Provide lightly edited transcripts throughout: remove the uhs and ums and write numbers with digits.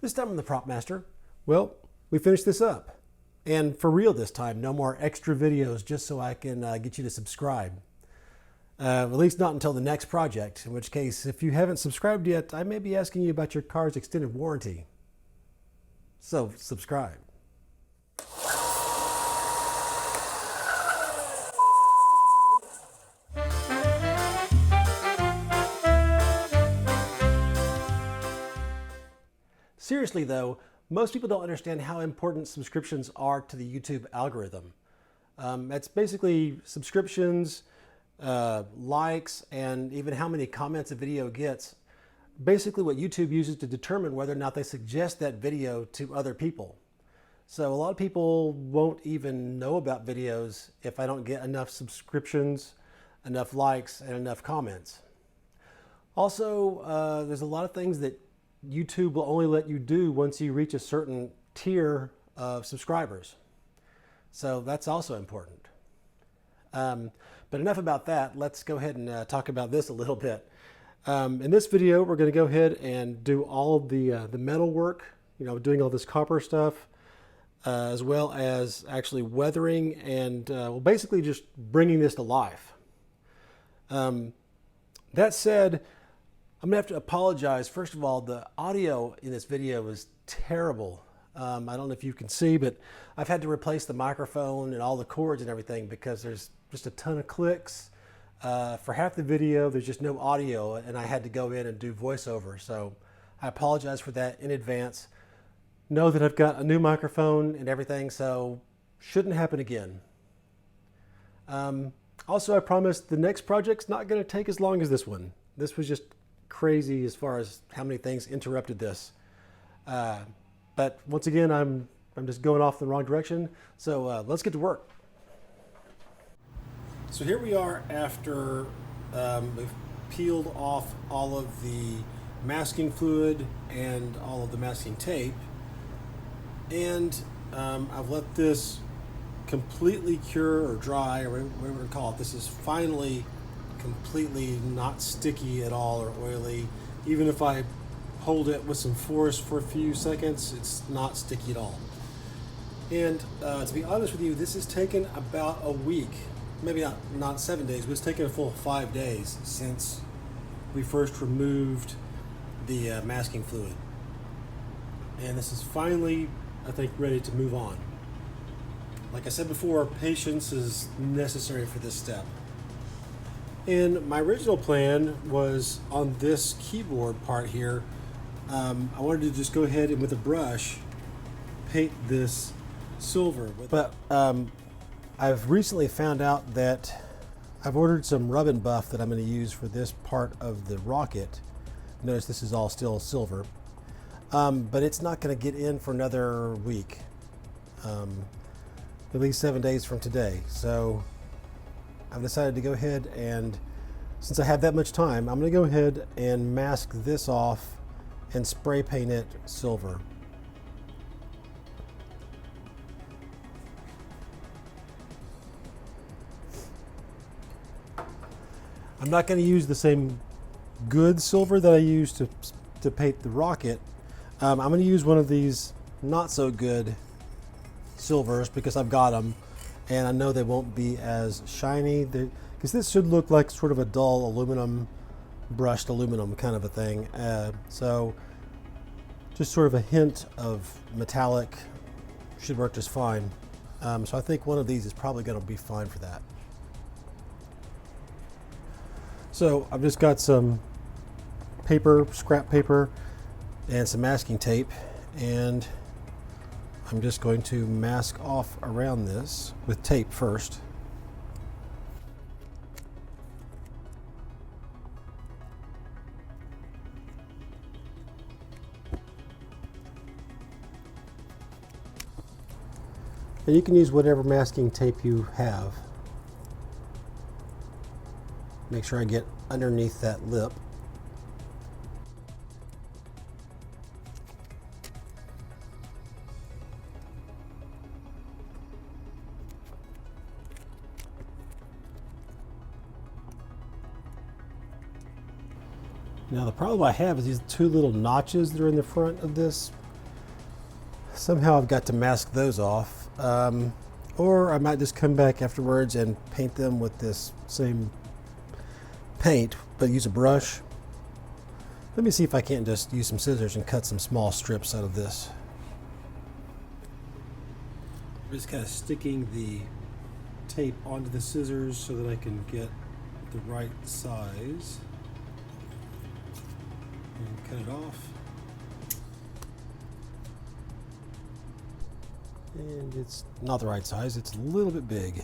This time I'm the prop master. Well, we finished this up. And for real this time, no more extra videos just so I can get you to subscribe. At least not until the next project, in which case, if you haven't subscribed yet, I may be asking you about your car's extended warranty. So, subscribe. Seriously though, most people don't understand how important subscriptions are to the YouTube algorithm. That's basically subscriptions, likes, and even how many comments a video gets. Basically what YouTube uses to determine whether or not they suggest that video to other people. So a lot of people won't even know about videos if I don't get enough subscriptions, enough likes, and enough comments. Also, there's a lot of things that YouTube will only let you do once you reach a certain tier of subscribers. So that's also important. But enough about that. Let's go ahead and talk about this a little bit. In this video, we're going to go ahead and do all of the metal work, doing all this copper stuff, as well as actually weathering and well, basically just bringing this to life. That said, I'm gonna have to apologize. First of all, the audio in this video is terrible. I don't know if you can see, but I've had to replace the microphone and all the cords and everything because there's just a ton of clicks. For half the video, there's just no audio, and I had to go in and do voiceover. So I apologize for that in advance. Know that I've got a new microphone and everything, so shouldn't happen again. Also, I promise the next project's not gonna take as long as this one. This was just crazy as far as how many things interrupted this. But once again, I'm just going off in the wrong direction. So let's get to work. So here we are after we've peeled off all of the masking fluid and all of the masking tape. And I've let this completely cure or dry, or whatever we're going to call it. This is finally completely not sticky at all or oily. Even if I hold it with some force for a few seconds, it's not sticky at all. And to be honest with you, this has taken about a week, maybe not 7 days, but it's taken a full 5 days since we first removed the masking fluid. And this is finally, I think, ready to move on. Like I said before, patience is necessary for this step. And my original plan was on this keyboard part here, I wanted to just go ahead and with a brush paint this silver. But I've recently found out that I've ordered some rub and buff that I'm going to use for this part of the rocket. Notice this is all still silver, but it's not going to get in for another week, at least 7 days from today. So I've decided to go ahead and, since I have that much time, I'm going to go ahead and mask this off and spray paint it silver. I'm not going to use the same good silver that I used to paint the rocket. I'm going to use one of these not so good silvers because I've got them. And I know they won't be as shiny, because this should look like sort of a dull aluminum, brushed aluminum kind of a thing. So just sort of a hint of metallic should work just fine. So I think one of these is probably going to be fine for that. So I've just got some paper, scrap paper, and some masking tape, and I'm just going to mask off around this with tape first. And you can use whatever masking tape you have. Make sure I get underneath that lip. Now the problem I have is these two little notches that are in the front of this Somehow I've got to mask those off. Or I might just come back afterwards and paint them with this same paint, but use a brush. Let me see if I can't just use some scissors and cut some small strips out of this. I'm just kind of sticking the tape onto the scissors so that I can get the right size. And cut it off. And it's not the right size, it's a little bit big.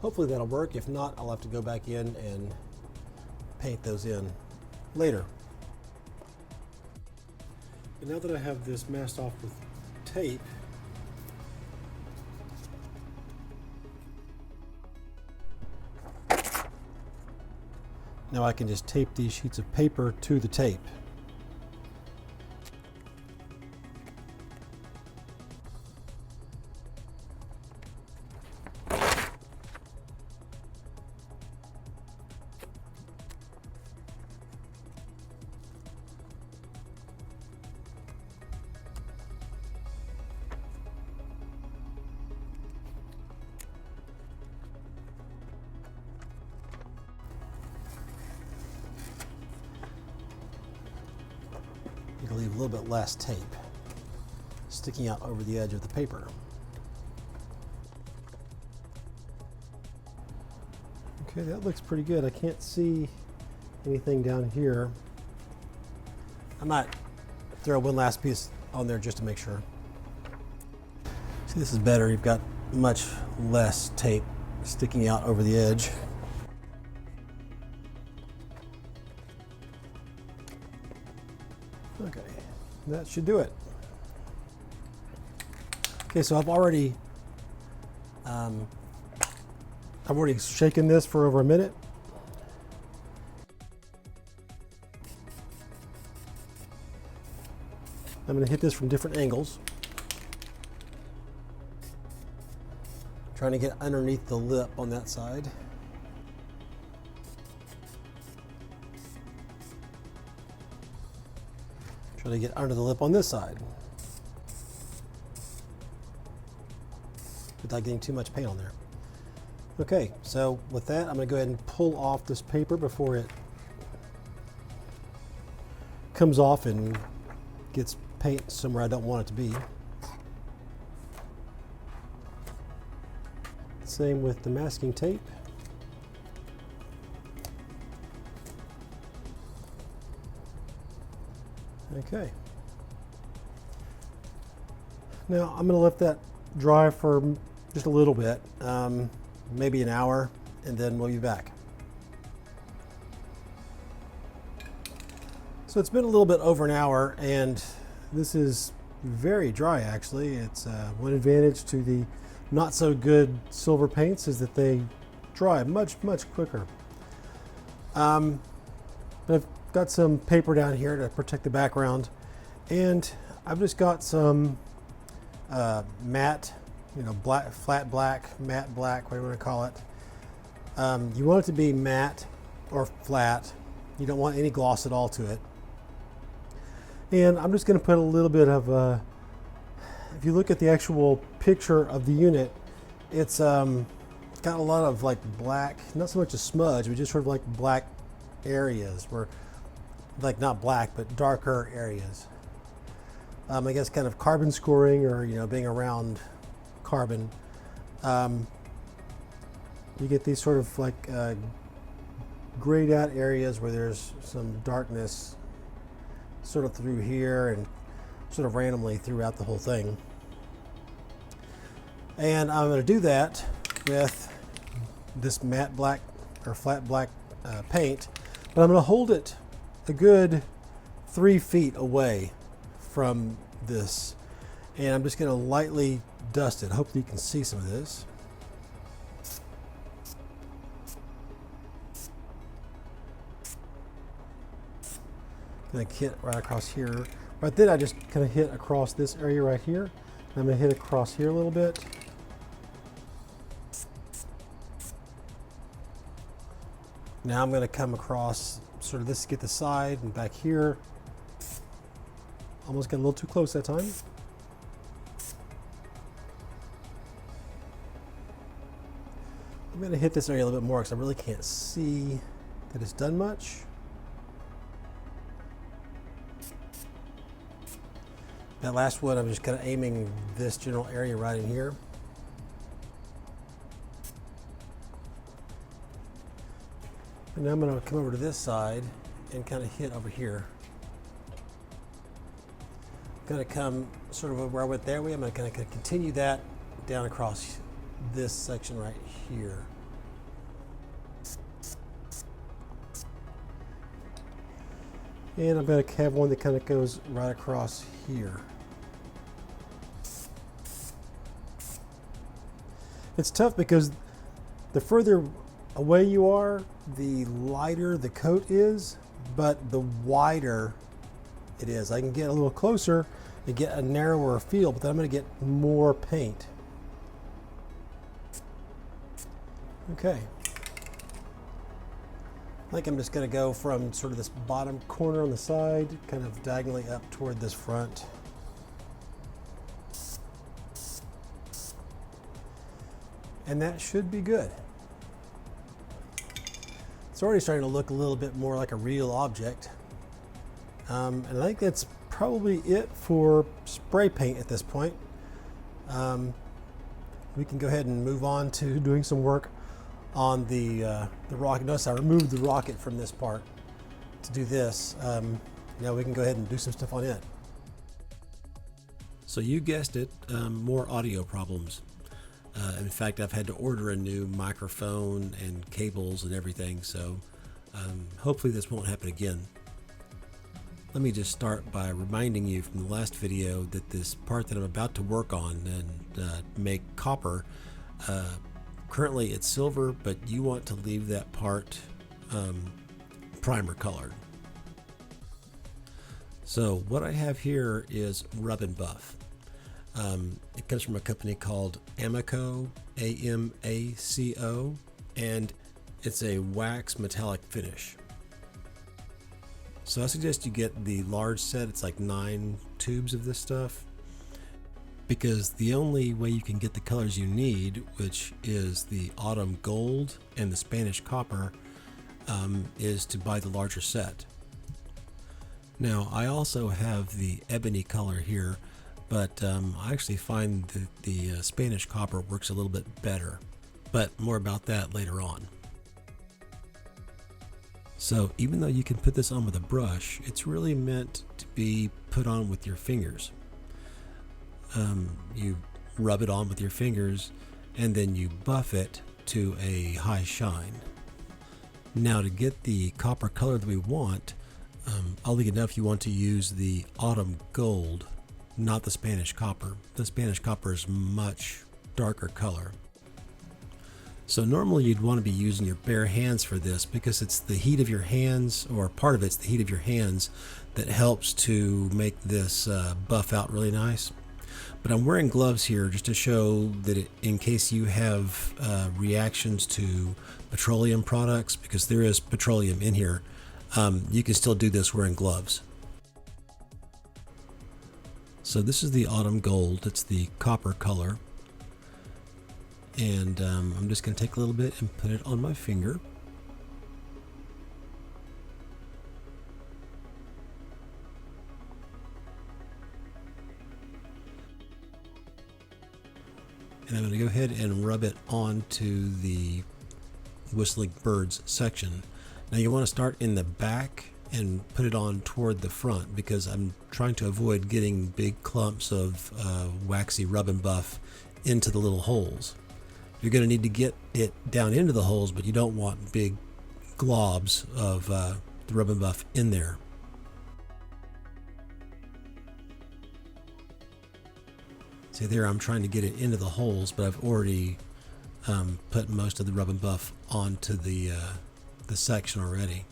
Hopefully that'll work. If not, I'll have to go back in and paint those in later. And now that I have this masked off with tape, now I can just tape these sheets of paper to the tape. You can leave a little bit less tape sticking out over the edge of the paper. Okay, that looks pretty good. I can't see anything down here. I might throw one last piece on there just to make sure. See, this is better. You've got much less tape sticking out over the edge. Okay, that should do it. Okay, so I've already shaken this for over a minute. I'm going to hit this from different angles, trying to get underneath the lip on that side. Try to get under the lip on this side without getting too much paint on there. Okay, so with that, I'm going to go ahead and pull off this paper before it comes off and gets paint somewhere I don't want it to be. Same with the masking tape. Okay. Now I'm going to let that dry for just a little bit, maybe an hour, and then we'll be back. So it's been a little bit over an hour, and this is very dry actually. It's one advantage to the not so good silver paints is that they dry much quicker. I've got some paper down here to protect the background, and I've just got some matte, black, flat black, matte black, whatever you want to call it. You want it to be matte or flat. You don't want any gloss at all to it. And I'm just going to put a little bit of, if you look at the actual picture of the unit, it's got a lot of like black, not so much a smudge, but just sort of like black areas where, like not black, but darker areas. I guess kind of carbon scoring, or being around carbon. You get these sort of like grayed out areas where there's some darkness sort of through here and sort of randomly throughout the whole thing. And I'm going to do that with this matte black or flat black paint, but I'm going to hold it a good 3 feet away from this, and I'm just going to lightly dust it. Hopefully you can see some of this. Like hit right across here. Right then I just kind of hit across this area right here. I'm going to hit across here a little bit. Now I'm going to come across sort of this to get the side and back here. Almost got a little too close that time. I'm going to hit this area a little bit more because I really can't see that it's done much. That last one, I'm just kind of aiming this general area right in here. And now I'm going to come over to this side and kind of hit over here. I'm going to come sort of where I went there. I'm going to kind of continue that down across this section right here. And I'm going to have one that kind of goes right across here. It's tough because the further away you are, the lighter the coat is, but the wider it is. I can get a little closer and get a narrower feel, but then I'm going to get more paint. Okay. I think I'm just going to go from sort of this bottom corner on the side, kind of diagonally up toward this front. And that should be good. It's already starting to look a little bit more like a real object. And I think that's probably it for spray paint at this point. We can go ahead and move on to doing some work on the rocket. Notice I removed the rocket from this part to do this. Now we can go ahead and do some stuff on it. So you guessed it, more audio problems. In fact, I've had to order a new microphone and cables and everything, so hopefully this won't happen again. Let me just start by reminding you from the last video that this part that I'm about to work on and make copper, currently it's silver, but you want to leave that part primer colored. So what I have here is rub and buff. It comes from a company called Amaco, A-M-A-C-O, and it's a wax metallic finish. So I suggest you get the large set. It's like 9 tubes of this stuff, because the only way you can get the colors you need, which is the autumn gold and the Spanish copper, is to buy the larger set. Now I also have the ebony color here, but I actually find that the Spanish copper works a little bit better, but more about that later on. So even though you can put this on with a brush, it's really meant to be put on with your fingers. You rub it on with your fingers and then you buff it to a high shine. Now to get the copper color that we want, oddly enough, you want to use the autumn gold, not the Spanish copper. The Spanish copper is much darker color. So normally you'd want to be using your bare hands for this, because it's the heat of your hands, or part of it's the heat of your hands, that helps to make this buff out really nice. But I'm wearing gloves here just to show that in case you have reactions to petroleum products, because there is petroleum in here, you can still do this wearing gloves. So this is the autumn gold. It's the copper color. And I'm just going to take a little bit and put it on my finger. And I'm going to go ahead and rub it onto the Whistling Birds section. Now you want to start in the back and put it on toward the front, because I'm trying to avoid getting big clumps of waxy rub and buff into the little holes. You're going to need to get it down into the holes, but you don't want big globs of the rub and buff in there. See there, I'm trying to get it into the holes, but I've already put most of the rub and buff onto the section already.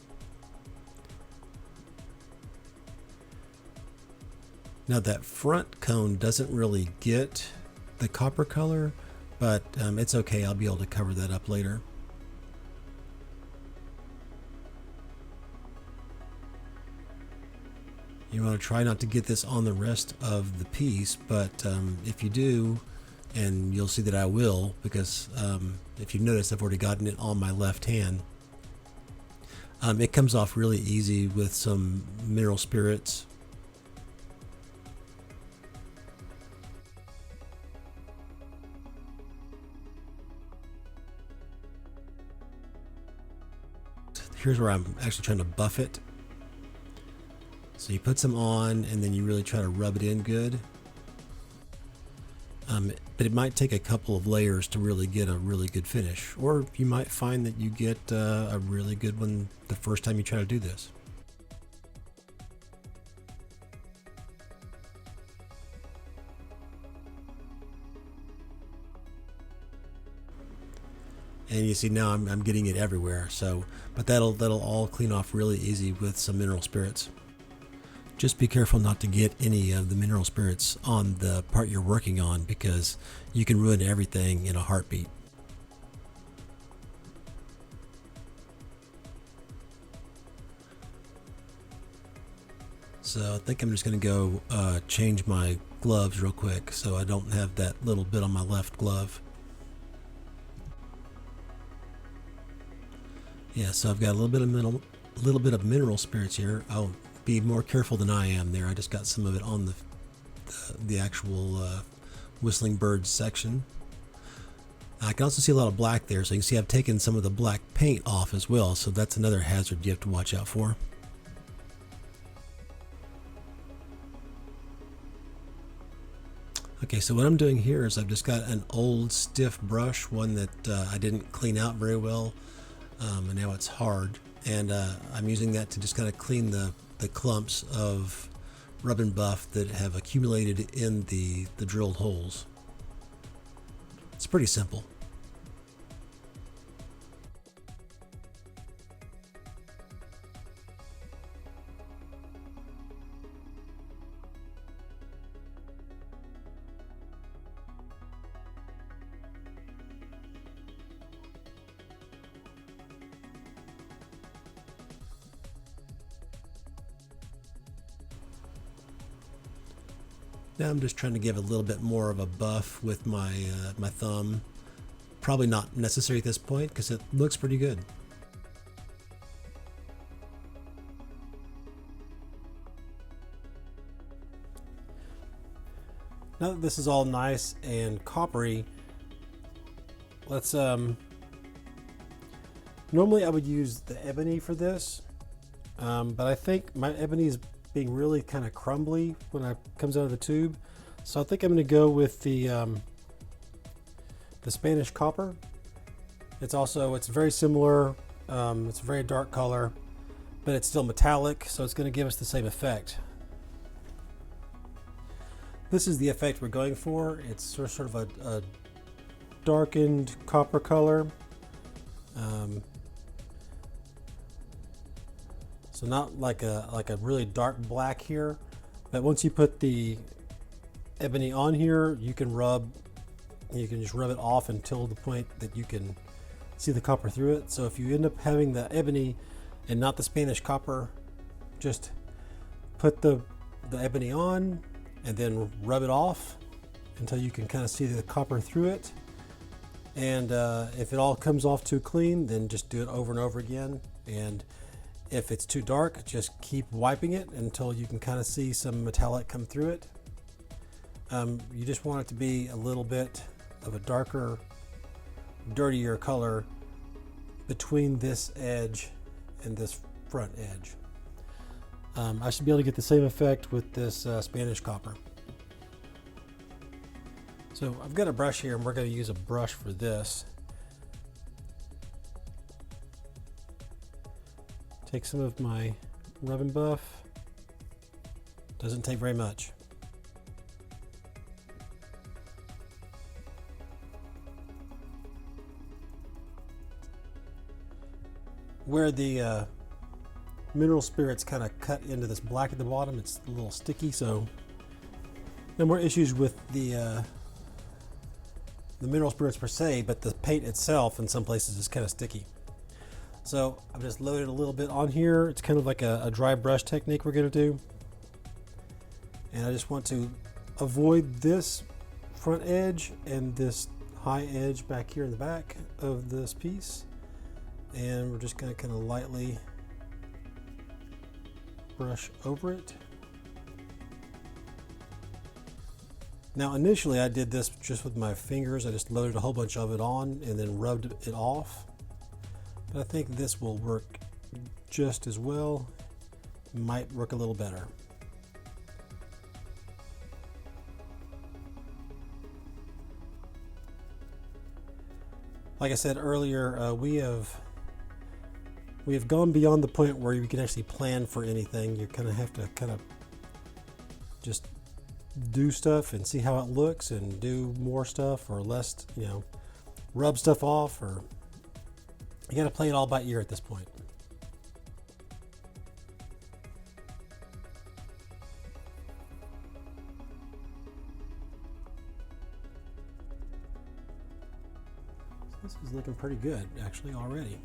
Now that front cone doesn't really get the copper color, but it's okay. I'll be able to cover that up later. You want to try not to get this on the rest of the piece, but if you do, and you'll see that I will, because if you notice, I've already gotten it on my left hand. It comes off really easy with some mineral spirits. Here's where I'm actually trying to buff it. So you put some on and then you really try to rub it in good. But it might take a couple of layers to really get a really good finish. Or you might find that you get a really good one the first time you try to do this. And you see now I'm getting it everywhere. So, but that'll all clean off really easy with some mineral spirits. Just be careful not to get any of the mineral spirits on the part you're working on, because you can ruin everything in a heartbeat. So I think I'm just going to go change my gloves real quick so I don't have that little bit on my left glove. Yeah, so I've got a little bit of mineral spirits here. I'll be more careful than I am there. I just got some of it on the actual whistling bird section. I can also see a lot of black there, so you can see I've taken some of the black paint off as well, so that's another hazard you have to watch out for. Okay, so what I'm doing here is I've just got an old stiff brush, one that I didn't clean out very well, and now it's hard, and I'm using that to just kind of clean the clumps of rub and buff that have accumulated in the drilled holes. It's pretty simple. Now I'm just trying to give a little bit more of a buff with my my thumb. Probably not necessary at this point because it looks pretty good. Now that this is all nice and coppery, let's normally I would use the ebony for this, but I think my ebony is being really kind of crumbly when it comes out of the tube, so I think I'm going to go with the Spanish copper. It's very similar. It's a very dark color, but it's still metallic, so it's going to give us the same effect. This is the effect we're going for. It's sort of a darkened copper color. So not like a really dark black here, but once you put the ebony on here, you can just rub it off until the point that you can see the copper through it. So if you end up having the ebony and not the Spanish copper, just put the ebony on and then rub it off until you can kind of see the copper through it. And if it all comes off too clean, then just do it over and over again. And if it's too dark, just keep wiping it until you can kind of see some metallic come through it. You just want it to be a little bit of a darker, dirtier color between this edge and this front edge. I should be able to get the same effect with this Spanish copper. So I've got a brush here, and we're going to use a brush for this. Take some of my rub and buff. Doesn't take very much. Where the mineral spirits kind of cut into this black at the bottom, it's a little sticky, so No more issues with the mineral spirits per se, but the paint itself in some places is kind of sticky. So I've just loaded a little bit on here. It's kind of like a dry brush technique we're going to do. And I just want to avoid this front edge and this high edge back here in the back of this piece. And we're just going to kind of lightly brush over it. Now initially I did this just with my fingers. I just loaded a whole bunch of it on and then rubbed it off. But I think this will work just as well. Might work a little better. Like I said earlier, we have gone beyond the point where you can actually plan for anything. You kind of have to kind of just do stuff and see how it looks and do more stuff or less, you know, rub stuff off, or you got to play it all by ear at this point. This is looking pretty good actually already.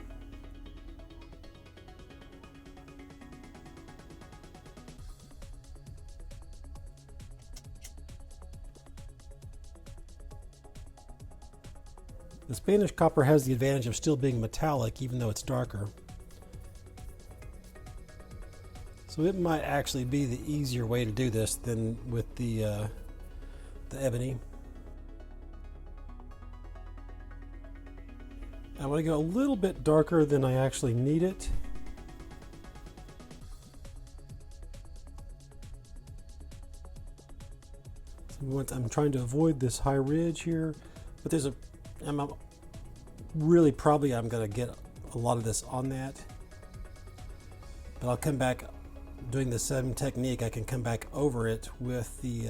The Spanish copper has the advantage of still being metallic even though it's darker. So it might actually be the easier way to do this than with the ebony. I want to go a little bit darker than I actually need it. So I'm trying to avoid this high ridge here, but there's I'm going to get a lot of this on that. But I'll come back doing the same technique. I can come back over it with the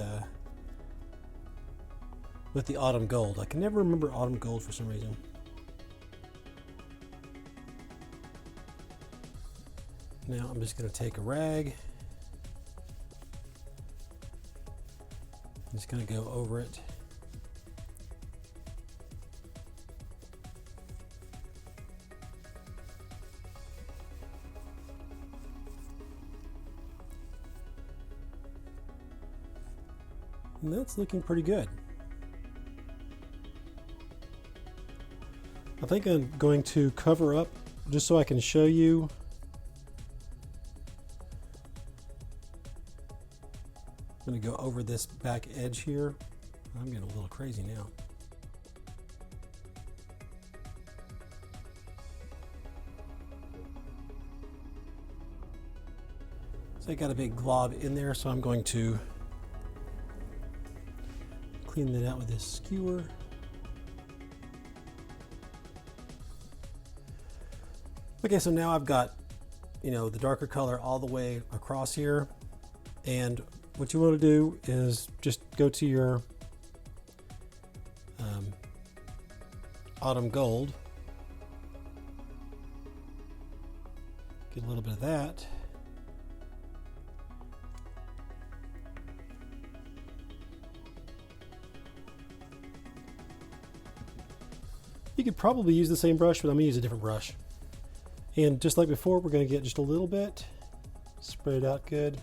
autumn gold. I can never remember autumn gold for some reason. Now I'm just going to take a rag. I'm just going to go over it. And that's looking pretty good. I think I'm going to cover up just so I can show you. I'm going to go over this back edge here. I'm getting a little crazy now. So I got a big glob in there, so I'm going to clean that out with this skewer. Okay, so now I've got, you know, the darker color all the way across here, and what you want to do is just go to your autumn gold, get a little bit of that. You could probably use the same brush, but I'm going to use a different brush. And just like before, we're going to get just a little bit, spread it out good.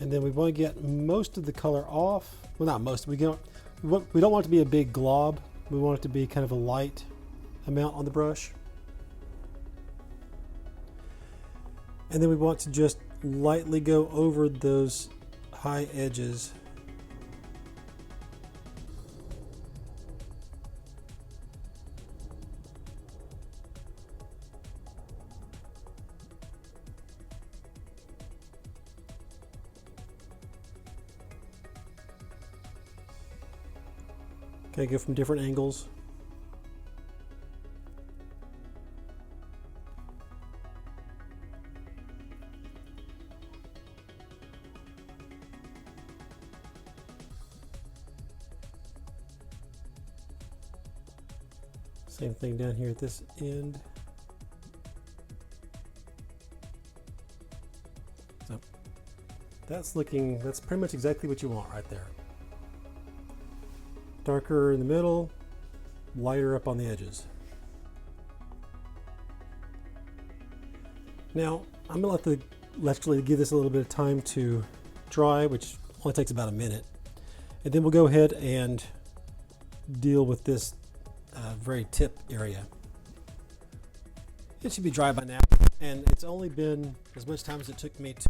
And then we want to get most of the color off. Well, not most. We don't want it to be a big glob. We want it to be kind of a light amount on the brush. And then we want to just lightly go over those high edges. Okay, go from different angles. Same thing down here at this end. So That's pretty much exactly what you want right there. Darker in the middle, lighter up on the edges. Now, I'm gonna actually give this a little bit of time to dry, which only takes about a minute. And then we'll go ahead and deal with this very tip area. It should be dry by now, and it's only been as much time as it took me to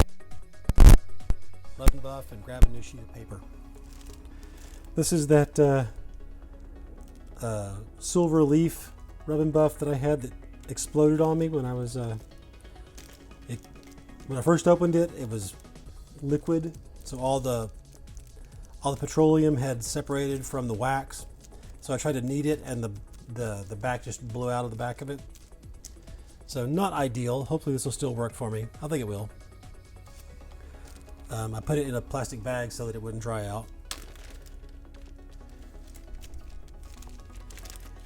rub and buff and grab a new sheet of paper. This is that silver leaf rub and buff that I had that exploded on me when I was when I first opened it. It was liquid, so all the petroleum had separated from the wax. So I tried to knead it, and the back just blew out of the back of it. So not ideal. Hopefully this will still work for me. I think it will. I put it in a plastic bag so that it wouldn't dry out.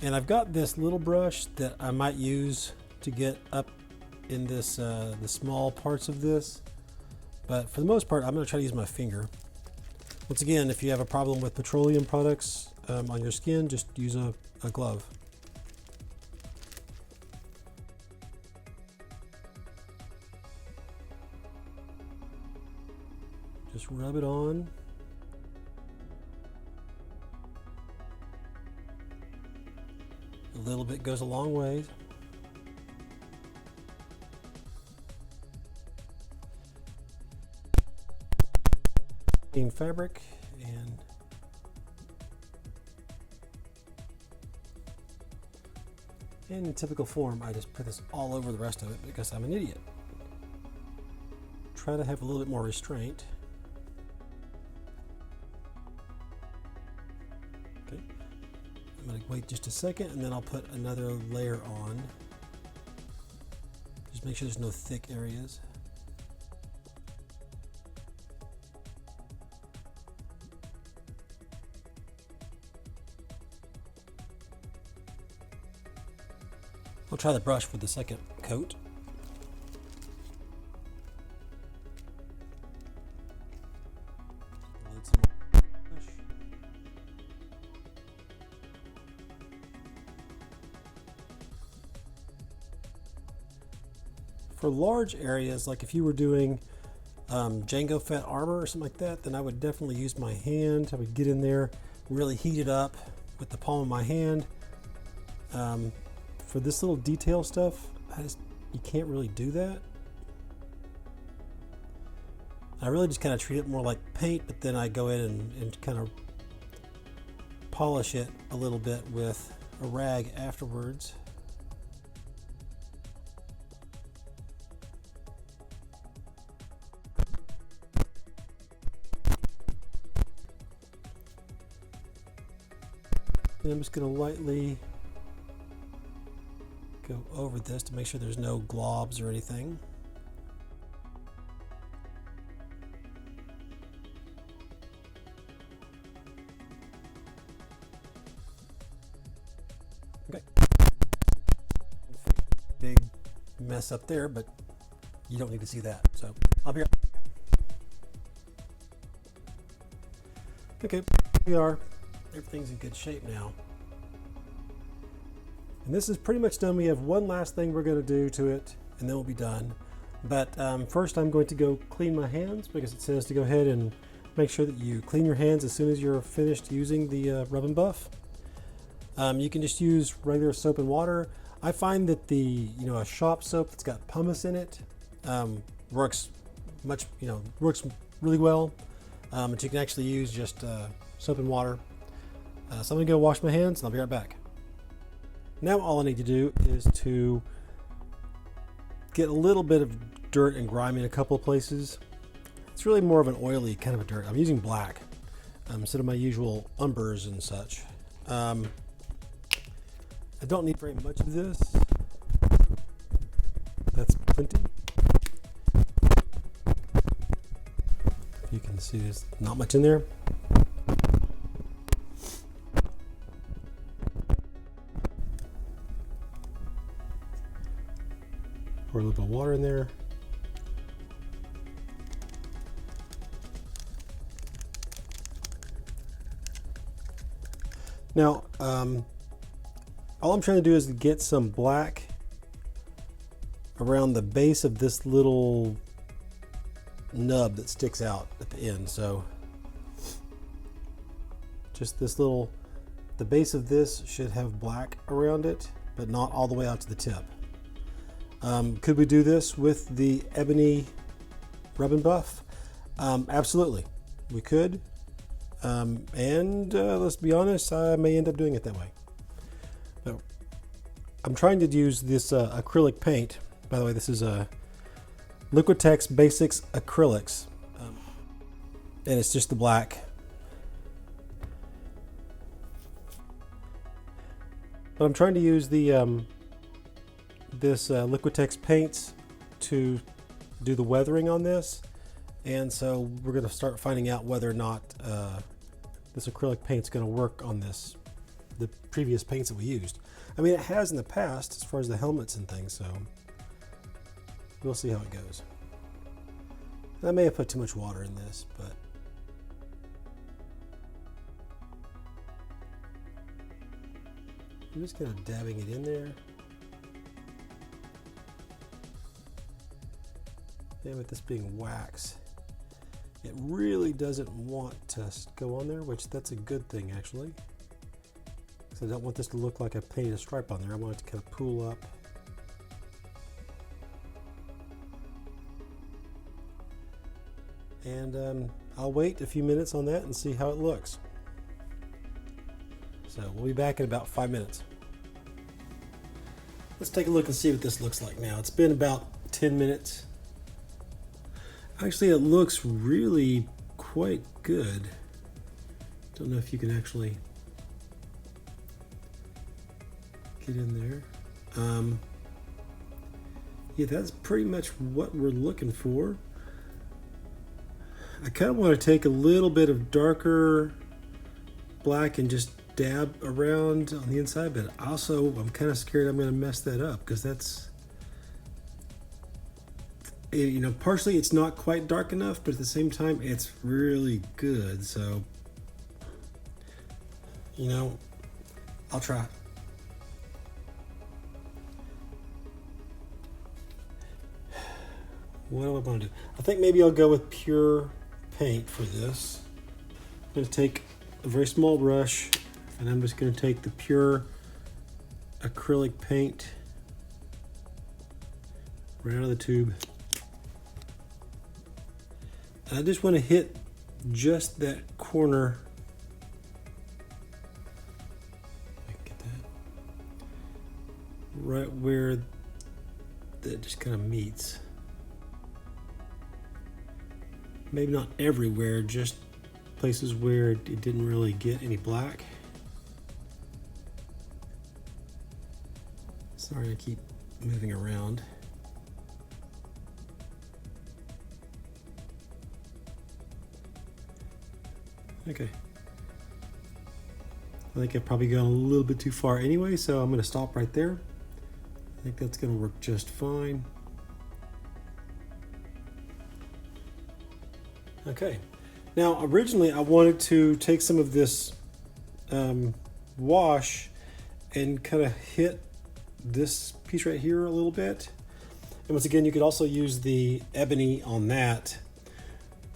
And I've got this little brush that I might use to get up in this the small parts of this. But for the most part, I'm going to try to use my finger. Once again, if you have a problem with petroleum products on your skin, just use a glove. Just rub it on. A little bit goes a long way. Fabric, and in typical form, I just put this all over the rest of it because I'm an idiot. Try to have a little bit more restraint. Okay, I'm going to wait just a second, and then I'll put another layer on. Just make sure there's no thick areas. I'll try the brush for the second coat. For large areas, like if you were doing Jango Fett armor or something like that, then I would definitely use my hand. I would get in there, really heat it up with the palm of my hand. For this little detail stuff, you can't really do that. I really just kind of treat it more like paint, but then I go in and kind of polish it a little bit with a rag afterwards. And I'm just going to lightly go over this to make sure there's no globs or anything. Okay. Big mess up there, but you don't need to see that. So I'll be right back. Okay, here we are. Everything's in good shape now. And this is pretty much done. We have one last thing we're going to do to it, and then we'll be done. But first I'm going to go clean my hands, because it says to go ahead and make sure that you clean your hands as soon as you're finished using the rub and buff. You can just use regular soap and water. I find that a shop soap that's got pumice in it works really well. But you can actually use just soap and water. So I'm going to go wash my hands, and I'll be right back. Now all I need to do is to get a little bit of dirt and grime in a couple of places. It's really more of an oily kind of a dirt. I'm using black instead of my usual umbers and such. I don't need very much of this. That's plenty. If you can see, there's not much in there. Pour a little bit of water in there. Now, all I'm trying to do is get some black around the base of this little nub that sticks out at the end. So just this little, the base of this should have black around it, but not all the way out to the tip. Could we do this with the ebony rub and buff? Absolutely, we could. And let's be honest, I may end up doing it that way. But I'm trying to use this acrylic paint. By the way, this is a Liquitex Basics Acrylics, and it's just the black. But I'm trying to use the this Liquitex paints to do the weathering on this, and so we're going to start finding out whether or not this acrylic paint's going to work on the previous paints that we used. I mean, it has in the past as far as the helmets and things, so we'll see how it goes. I may have put too much water in this, but I'm just kind of dabbing it in there. And with this being wax, it really doesn't want to go on there, which that's a good thing actually. Because I don't want this to look like I painted a stripe on there. I want it to kind of pool up. And I'll wait a few minutes on that and see how it looks. So we'll be back in about 5 minutes. Let's take a look and see what this looks like now. It's been about 10 minutes. Actually, it looks really quite good. Don't know if you can actually get in there. Yeah, that's pretty much what we're looking for. I kind of want to take a little bit of darker black and just dab around on the inside, but also I'm kind of scared I'm going to mess that up, because that's, you know, partially it's not quite dark enough, but at the same time it's really good. So, you know, I'll try. What do I want to do? I think maybe I'll go with pure paint for this. I'm going to take a very small brush, and I'm just going to take the pure acrylic paint right out of the tube. And I just want to hit just that corner. Get that right where that just kind of meets. Maybe not everywhere, just places where it didn't really get any black. Sorry, I keep moving around. Okay. I think I've probably gone a little bit too far anyway, so I'm going to stop right there. I think that's going to work just fine. Okay, now originally I wanted to take some of this wash and kind of hit this piece right here a little bit. And once again, you could also use the ebony on that.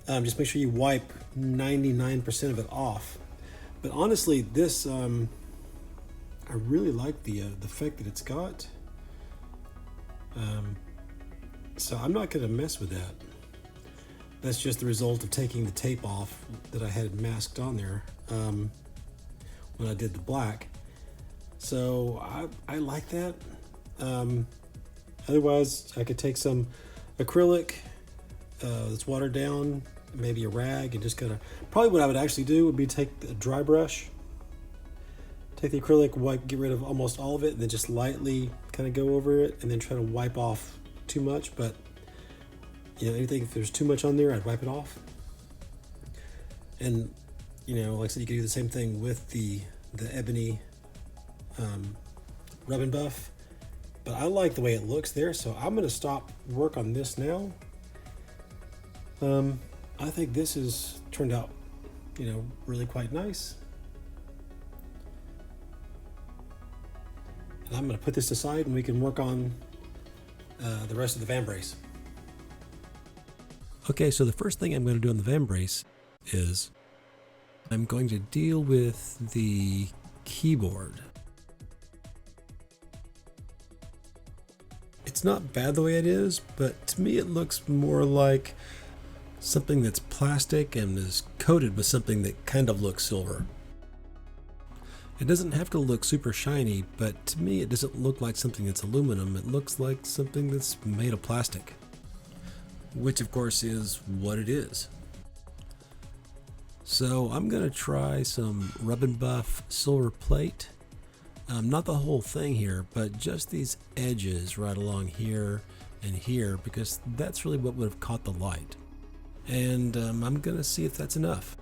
Just make sure you wipe 99% of it off. But honestly, this, I really like the effect that it's got. So I'm not going to mess with that. That's just the result of taking the tape off that I had masked on there when I did the black. So I like that. Otherwise, I could take some acrylic that's watered down, maybe a rag, and just kind of, probably what I would actually do would be take a dry brush, take the acrylic, wipe, get rid of almost all of it, and then just lightly kind of go over it, and then try to wipe off too much. But you know, anything, if there's too much on there, I'd wipe it off. And, you know, like I said, you can do the same thing with the ebony rub and buff. But I like the way it looks there, so I'm going to stop work on this now. I think this has turned out, you know, really quite nice. And I'm going to put this aside and we can work on the rest of the Vambrace. Okay, so the first thing I'm going to do on the Vambrace is I'm going to deal with the keyboard. It's not bad the way it is, but to me it looks more like something that's plastic and is coated with something that kind of looks silver. It doesn't have to look super shiny, but to me it doesn't look like something that's aluminum. It looks like something that's made of plastic, which of course is what it is. So I'm going to try some Rub and Buff silver plate. Not the whole thing here, but just these edges right along here and here, because that's really what would have caught the light. And I'm going to see if that's enough.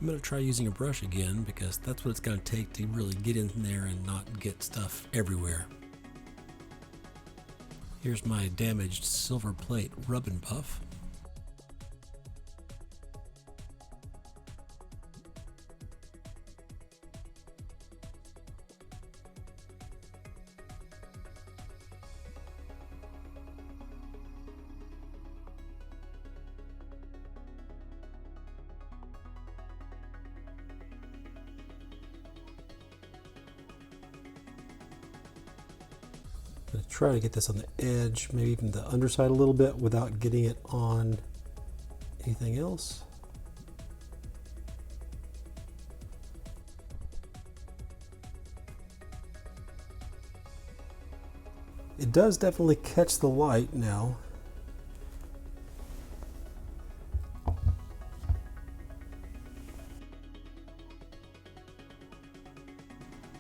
I'm going to try using a brush again, because that's what it's going to take to really get in there and not get stuff everywhere. Here's my damaged silver plate Rub and Buff. I'm going to try to get this on the edge, maybe even the underside a little bit without getting it on anything else. It does definitely catch the light now.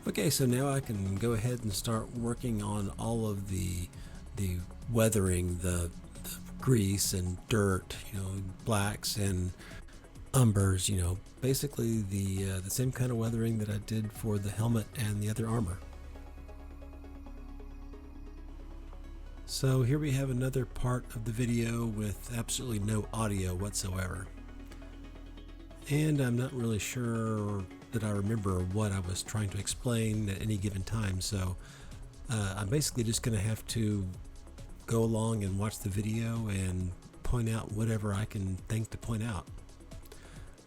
Okay, so now I can go ahead and start working on all of the weathering, the grease and dirt, blacks and umbers, basically the same kind of weathering that I did for the helmet and the other armor. So here we have another part of the video with absolutely no audio whatsoever. And I'm not really sure that I remember what I was trying to explain at any given time, so I'm basically just going to have to go along and watch the video and point out whatever I can think to point out.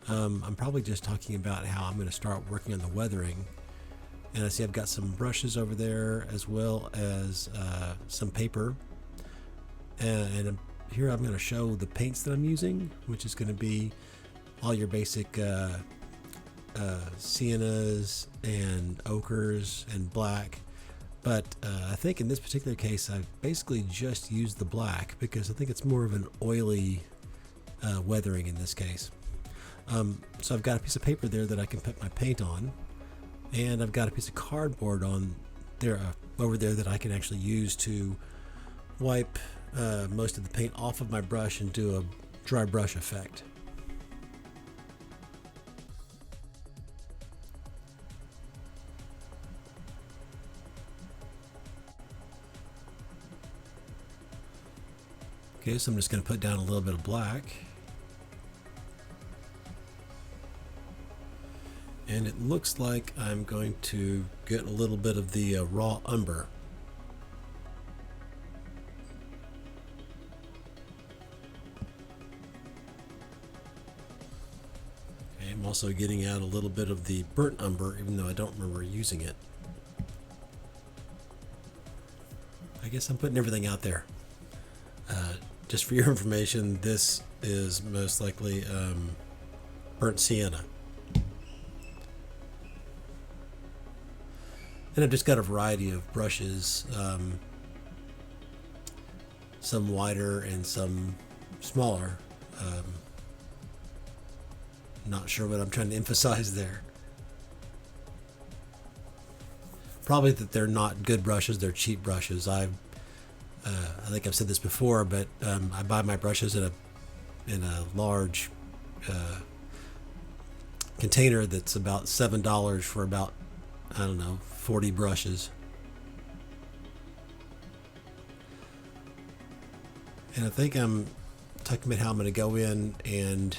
I'm probably just talking about how I'm going to start working on the weathering, and I see I've got some brushes over there as well as some paper, and here I'm going to show the paints that I'm using, which is going to be all your basic siennas and ochres and black, but I think in this particular case I've basically just used the black because I think it's more of an oily weathering in this case. So I've got a piece of paper there that I can put my paint on, and I've got a piece of cardboard on there over there that I can actually use to wipe most of the paint off of my brush and do a dry brush effect. Okay, so I'm just going to put down a little bit of black. And it looks like I'm going to get a little bit of the raw umber. Okay, I'm also getting out a little bit of the burnt umber, even though I don't remember using it. I guess I'm putting everything out there. Just for your information, this is most likely burnt sienna. And I've just got a variety of brushes, some wider and some smaller. Not sure what I'm trying to emphasize there. Probably that they're not good brushes, they're cheap brushes. I think I've said this before, but I buy my brushes in a large container that's about $7 for about, I don't know, 40 brushes. And I think I'm talking about how I'm going to go in and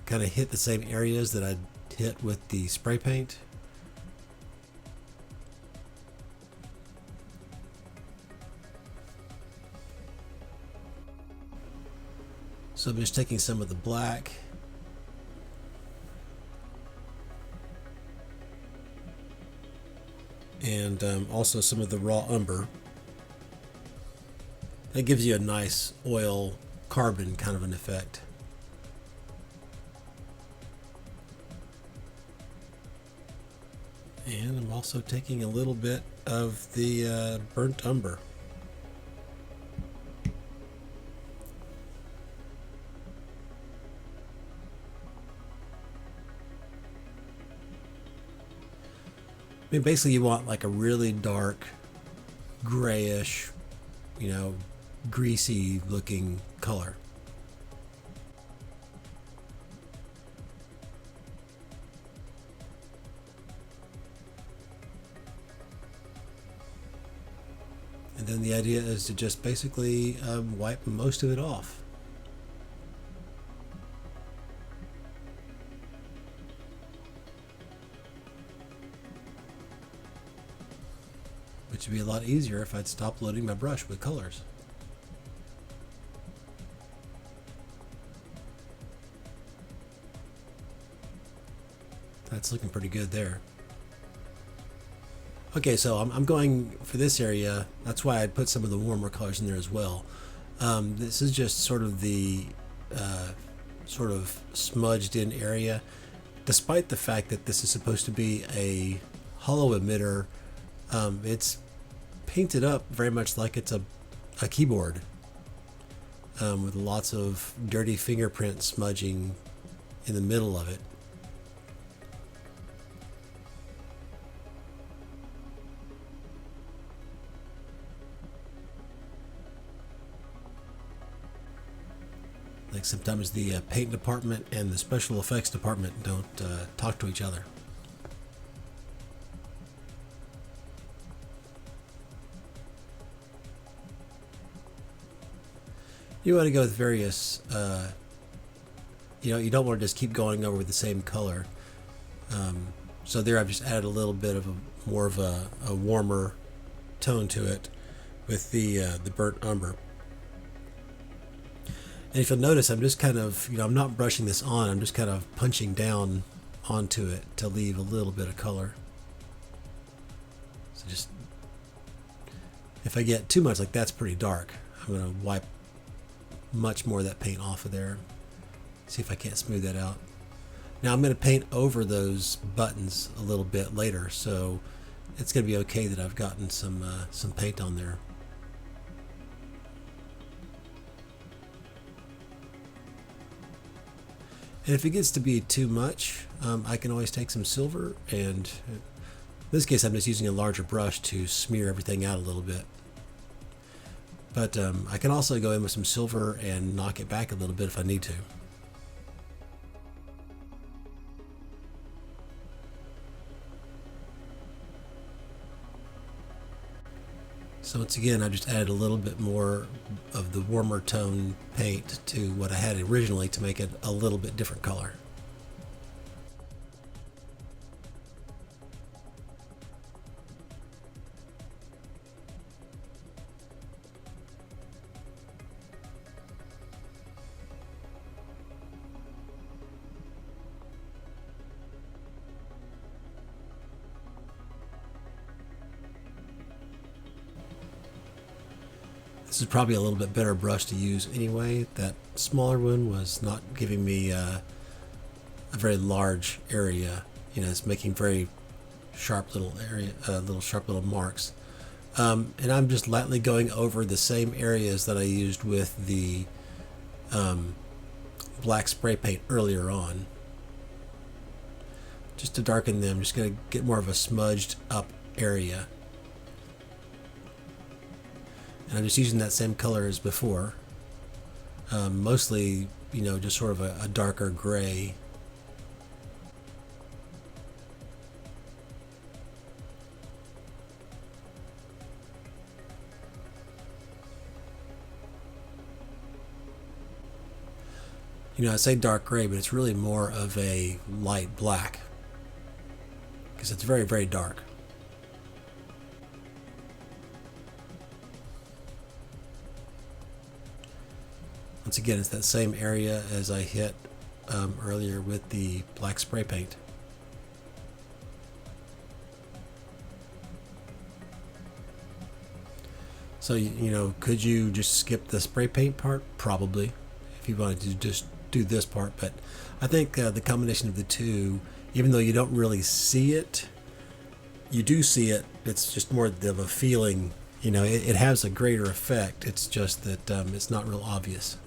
kind of hit the same areas that I hit with the spray paint. So I'm just taking some of the black and also some of the raw umber. That gives you a nice oil carbon kind of an effect. And I'm also taking a little bit of the burnt umber. I mean, basically you want like a really dark, grayish, greasy looking color. And then the idea is to just basically wipe most of it off. Which would be a lot easier if I'd stopped loading my brush with colors. That's looking pretty good there. Okay, so I'm going for this area. That's why I'd put some of the warmer colors in there as well. This is just sort of the sort of smudged in area. Despite the fact that this is supposed to be a hollow emitter, it's painted up very much like it's a keyboard with lots of dirty fingerprint smudging in the middle of it. Like sometimes the paint department and the special effects department don't talk to each other. You want to go with various, you don't want to just keep going over with the same color. So there I've just added a little bit of more of a warmer tone to it with the burnt umber. And if you'll notice, I'm just kind of, I'm not brushing this on, I'm just kind of punching down onto it to leave a little bit of color. So just, if I get too much, like that's pretty dark, I'm going to wipe much more of that paint off of there. See if I can't smooth that out. Now I'm going to paint over those buttons a little bit later, so it's going to be okay that I've gotten some paint on there. And if it gets to be too much, I can always take some silver, and in this case I'm just using a larger brush to smear everything out a little bit. But I can also go in with some silver and knock it back a little bit if I need to. So once again, I just added a little bit more of the warmer tone paint to what I had originally to make it a little bit different color. This is probably a little bit better brush to use anyway. That smaller one was not giving me a very large area. It's making very sharp little area, sharp little marks. And I'm just lightly going over the same areas that I used with the black spray paint earlier on. Just to darken them, just going to get more of a smudged up area. And I'm just using that same color as before. Mostly, just sort of a darker gray. I say dark gray, but it's really more of a light black, because it's very, very dark. Once again, it's that same area as I hit earlier with the black spray paint. So, you know, could you just skip the spray paint part? Probably, if you wanted to just do this part. But I think the combination of the two, even though you don't really see it, you do see it. It's just more of a feeling. You know, it has a greater effect. It's just that it's not real obvious.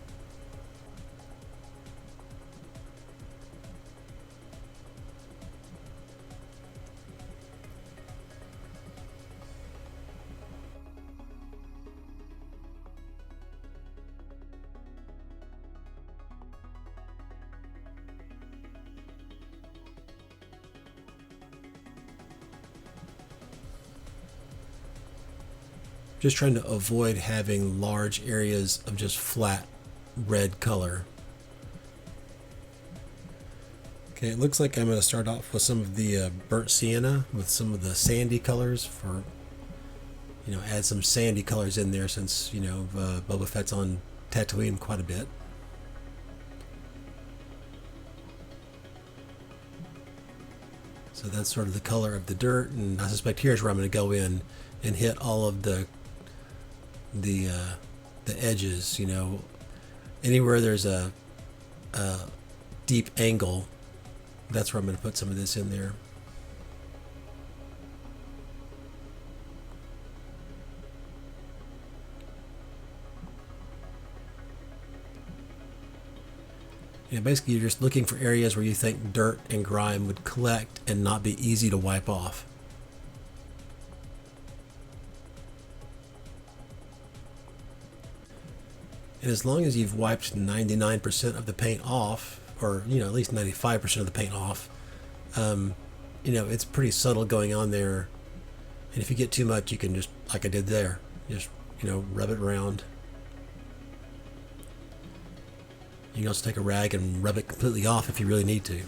Just trying to avoid having large areas of just flat red color. Okay, it looks like I'm going to start off with some of the burnt sienna with some of the sandy colors for, you know, add some sandy colors in there since, you know, Boba Fett's on Tatooine quite a bit. So that's sort of the color of the dirt, and I suspect here's where I'm going to go in and hit all of the edges. You know, anywhere there's a deep angle, that's where I'm going to put some of this in there. You know, basically you're just looking for areas where you think dirt and grime would collect and not be easy to wipe off. And as long as you've wiped 99% of the paint off, or, you know, at least 95% of the paint off, you know, it's pretty subtle going on there. And if you get too much, you can just, like I did there, just, you know, rub it around. You can also take a rag and rub it completely off if you really need to.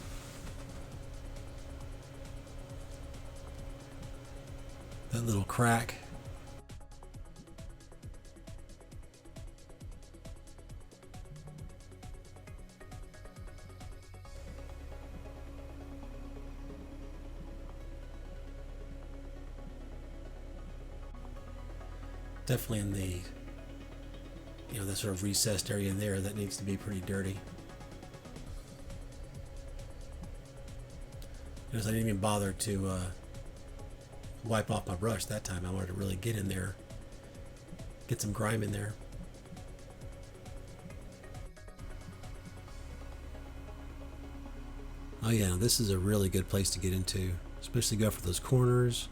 That little crack. Definitely in the, you know, the sort of recessed area in there, that needs to be pretty dirty. Notice I didn't even bother to wipe off my brush that time. I wanted to really get in there, get some grime in there. Oh yeah, this is a really good place to get into, especially go for those corners.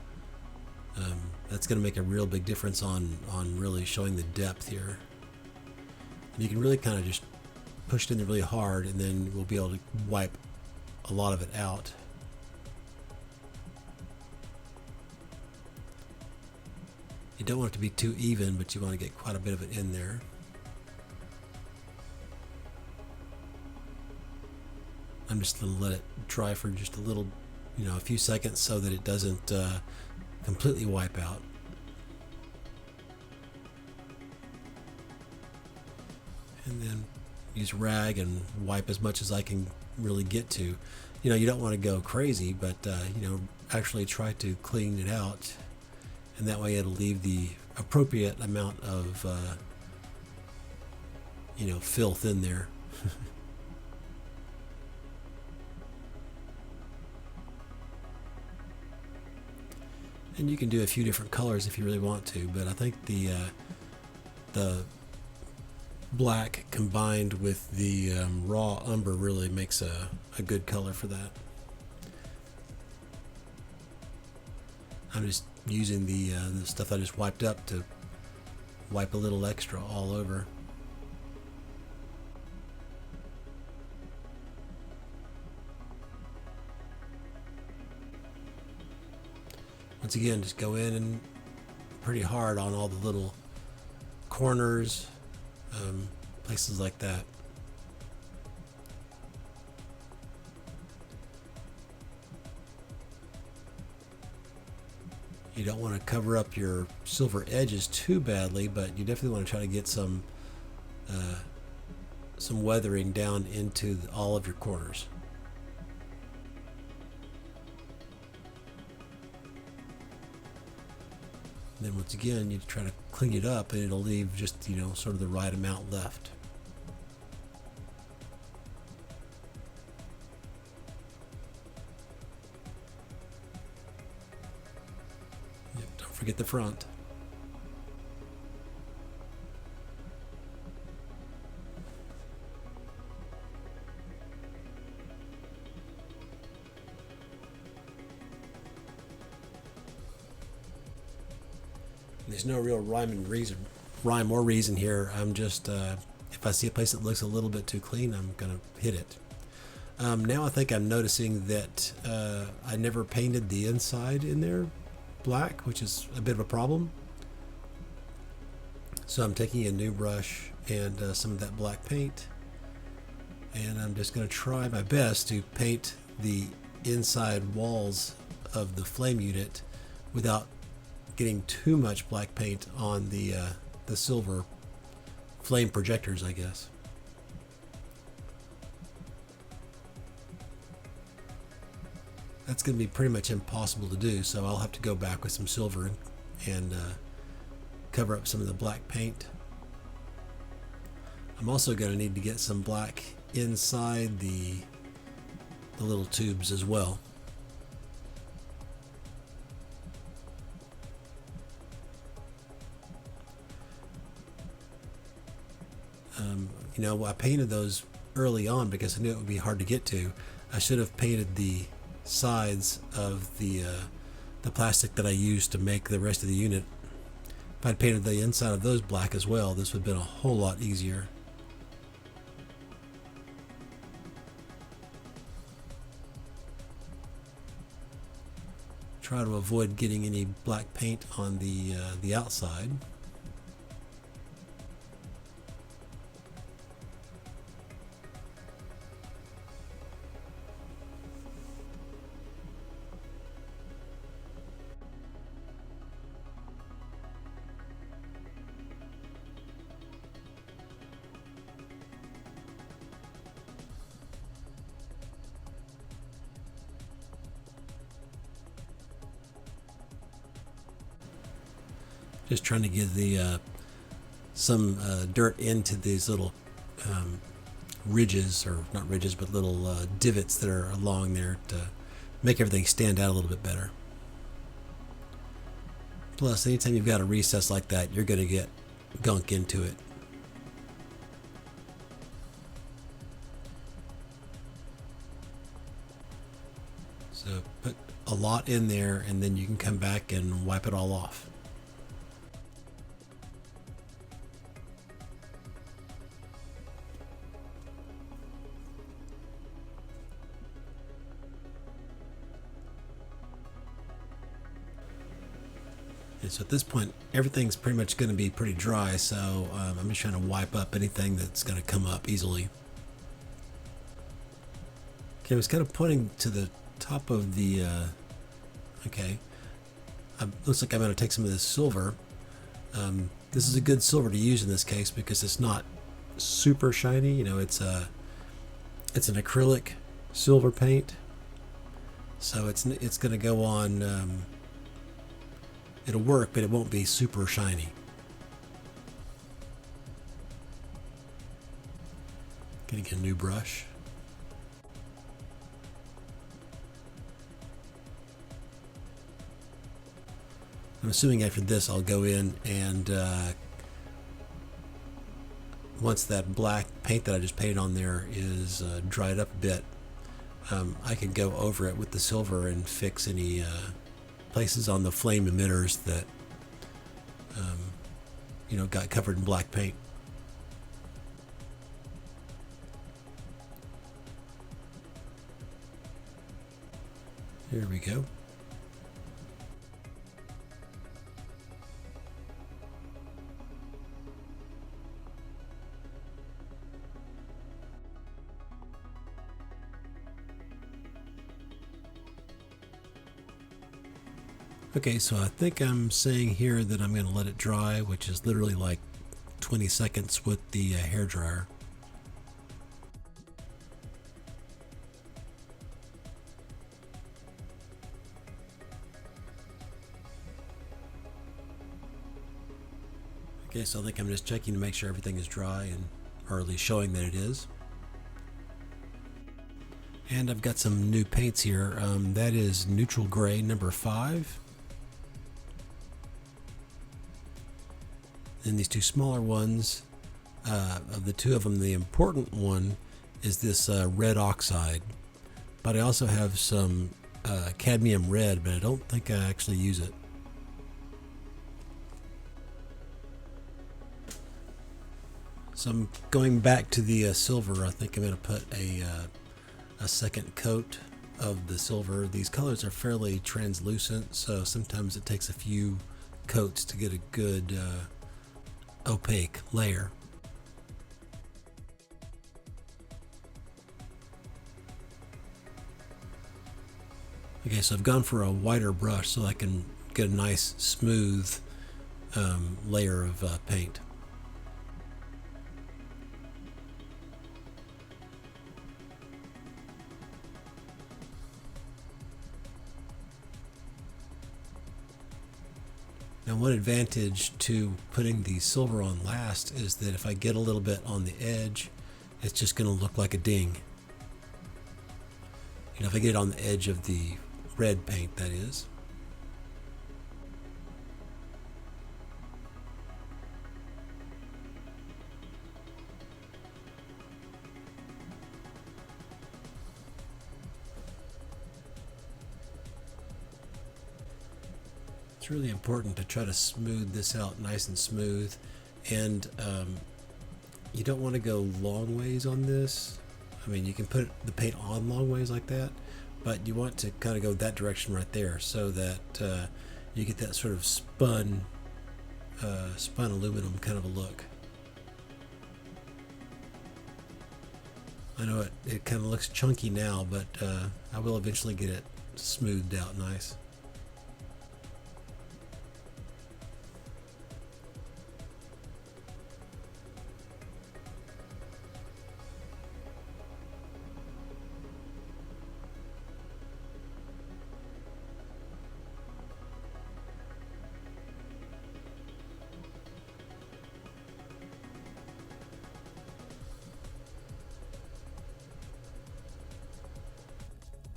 That's going to make a real big difference on really showing the depth here. And you can really kind of just push it in there really hard, and then we'll be able to wipe a lot of it out. You don't want it to be too even, but you want to get quite a bit of it in there. I'm just going to let it dry for just a little, you know, a few seconds so that it doesn't completely wipe out. And then use rag and wipe as much as I can really get to. You know, you don't want to go crazy, but you know, actually try to clean it out, and that way it'll leave the appropriate amount of you know, filth in there. And you can do a few different colors if you really want to, but I think the black combined with the raw umber really makes a good color for that. I'm just using the stuff I just wiped up to wipe a little extra all over. Once again, just go in and pretty hard on all the little corners, places like that. You don't want to cover up your silver edges too badly, but you definitely want to try to get some some weathering down into all of your corners. And then once again, you try to clean it up, and it'll leave just, you know, sort of the right amount left. Yep, don't forget the front. There's no real rhyme or reason here. I'm just, if I see a place that looks a little bit too clean, I'm gonna hit it. Now I think I'm noticing that I never painted the inside in there black, which is a bit of a problem. So I'm taking a new brush and some of that black paint, and I'm just going to try my best to paint the inside walls of the flame unit without getting too much black paint on the silver flame projectors, I guess. That's going to be pretty much impossible to do, so I'll have to go back with some silver and cover up some of the black paint. I'm also going to need to get some black inside the little tubes as well. You know, I painted those early on because I knew it would be hard to get to. I should have painted the sides of the plastic that I used to make the rest of the unit. If I'd painted the inside of those black as well, this would have been a whole lot easier. Try to avoid getting any black paint on the outside. Just trying to get the some dirt into these little ridges, or not ridges, but little divots that are along there to make everything stand out a little bit better. Plus, anytime you've got a recess like that, you're going to get gunk into it. So put a lot in there, and then you can come back and wipe it all off. And so at this point, everything's pretty much going to be pretty dry, so I'm just trying to wipe up anything that's going to come up easily. Okay, I was kind of pointing to the top of the, okay, looks like I'm going to take some of this silver. This is a good silver to use in this case because it's not super shiny. You know, it's an acrylic silver paint, so it's going to go on. It'll work, but it won't be super shiny. Gonna get a new brush. I'm assuming after this I'll go in and once that black paint that I just painted on there is dried up a bit, I can go over it with the silver and fix any places on the flame emitters that you know, got covered in black paint. Here we go. Okay, so I think I'm saying here that I'm going to let it dry, which is literally like 20 seconds with the hair dryer. Okay, so I think I'm just checking to make sure everything is dry, and or at least showing that it is. And I've got some new paints here. That is neutral gray number 5. And these two smaller ones, of the two of them, the important one is this red oxide. But I also have some cadmium red, but I don't think I actually use it. So I'm going back to the silver. I think I'm going to put a second coat of the silver. These colors are fairly translucent, so sometimes it takes a few coats to get a good opaque layer. Okay, so I've gone for a wider brush so I can get a nice smooth layer of paint. Now, one advantage to putting the silver on last is that if I get a little bit on the edge, it's just going to look like a ding. You know, if I get it on the edge of the red paint, that is. It's really important to try to smooth this out nice and smooth, and you don't want to go long ways on this. I mean, you can put the paint on long ways like that, but you want to kind of go that direction right there so that you get that sort of spun aluminum kind of a look. I know it kind of looks chunky now, but I will eventually get it smoothed out nice.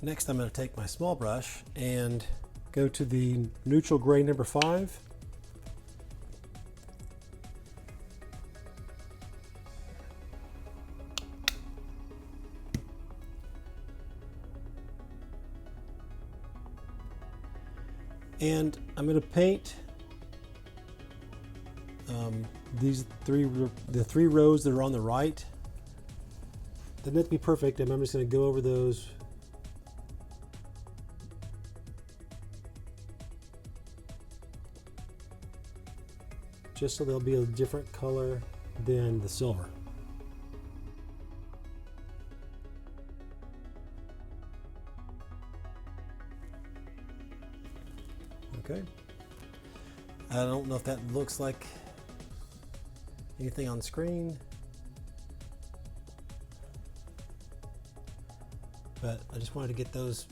Next, I'm going to take my small brush and go to the neutral gray number 5. And I'm going to paint the three rows that are on the right. They need to be perfect, and I'm just going to go over those just so they'll be a different color than the silver. Okay. I don't know if that looks like anything on screen, but I just wanted to get those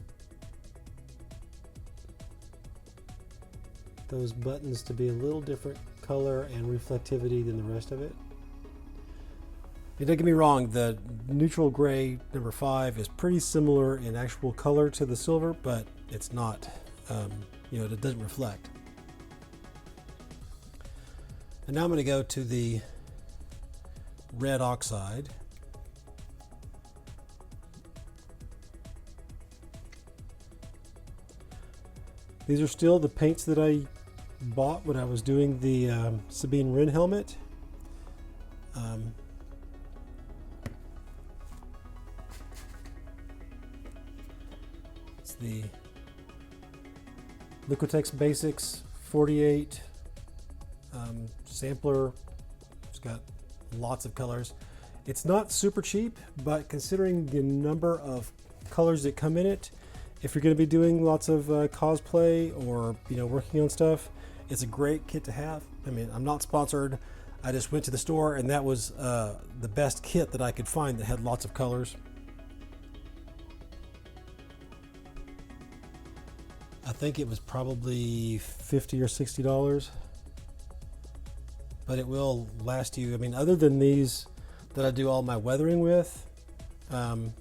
buttons to be a little different color and reflectivity than the rest of it. Don't get me wrong, the neutral gray number 5 is pretty similar in actual color to the silver, but it's not, it doesn't reflect. And now I'm going to go to the red oxide. These are still the paints that I bought when I was doing the Sabine Wren helmet. It's the Liquitex Basics 48 sampler. It's got lots of colors. It's not super cheap, but considering the number of colors that come in it, if you're going to be doing lots of cosplay or working on stuff, it's a great kit to have. I mean, I'm not sponsored. I just went to the store and that was the best kit that I could find that had lots of colors. I think it was probably $50 or $60. but it will last you. I mean, other than these that I do all my weathering with, and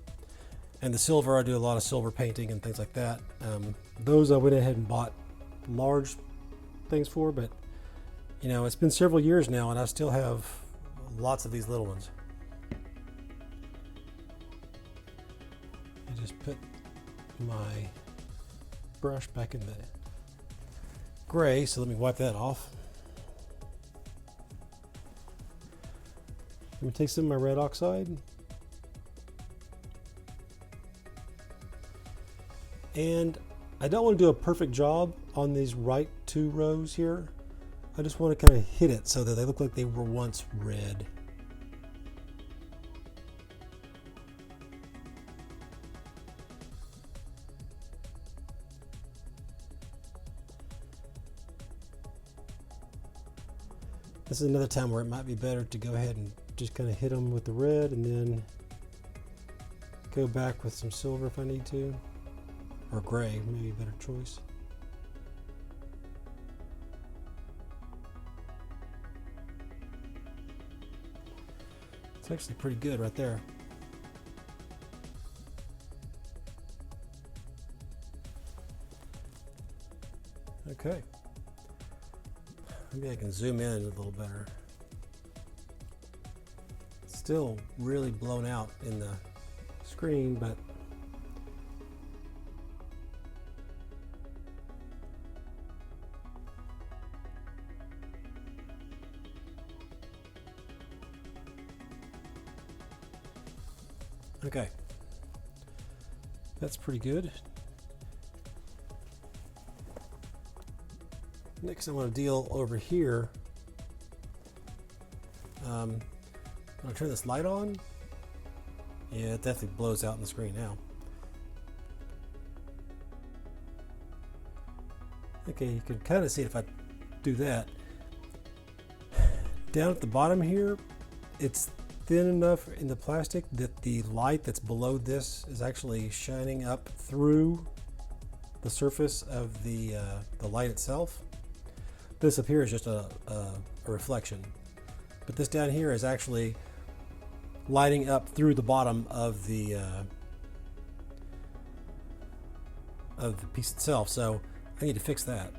the silver, I do a lot of silver painting and things like that. Those I went ahead and bought large things for, but you know, it's been several years now and I still have lots of these little ones. I just put my brush back in the gray, so let me wipe that off. I'm going to take some of my red oxide and I don't want to do a perfect job on these right 2 rows here. I just want to kind of hit it so that they look like they were once red. This is another time where it might be better to go ahead and just kind of hit them with the red and then go back with some silver if I need to, or gray, maybe a better choice. It's actually pretty good right there. Okay. Maybe I can zoom in a little better. It's still really blown out in the screen, but okay. That's pretty good. Next I want to deal over here. I'm going to turn this light on. Yeah, it definitely blows out in the screen now. Okay, you can kind of see it if I do that. Down at the bottom here, it's thin enough in the plastic that the light that's below this is actually shining up through the surface of the light itself. This up here is just a reflection, but this down here is actually lighting up through the bottom of the piece itself. So I need to fix that,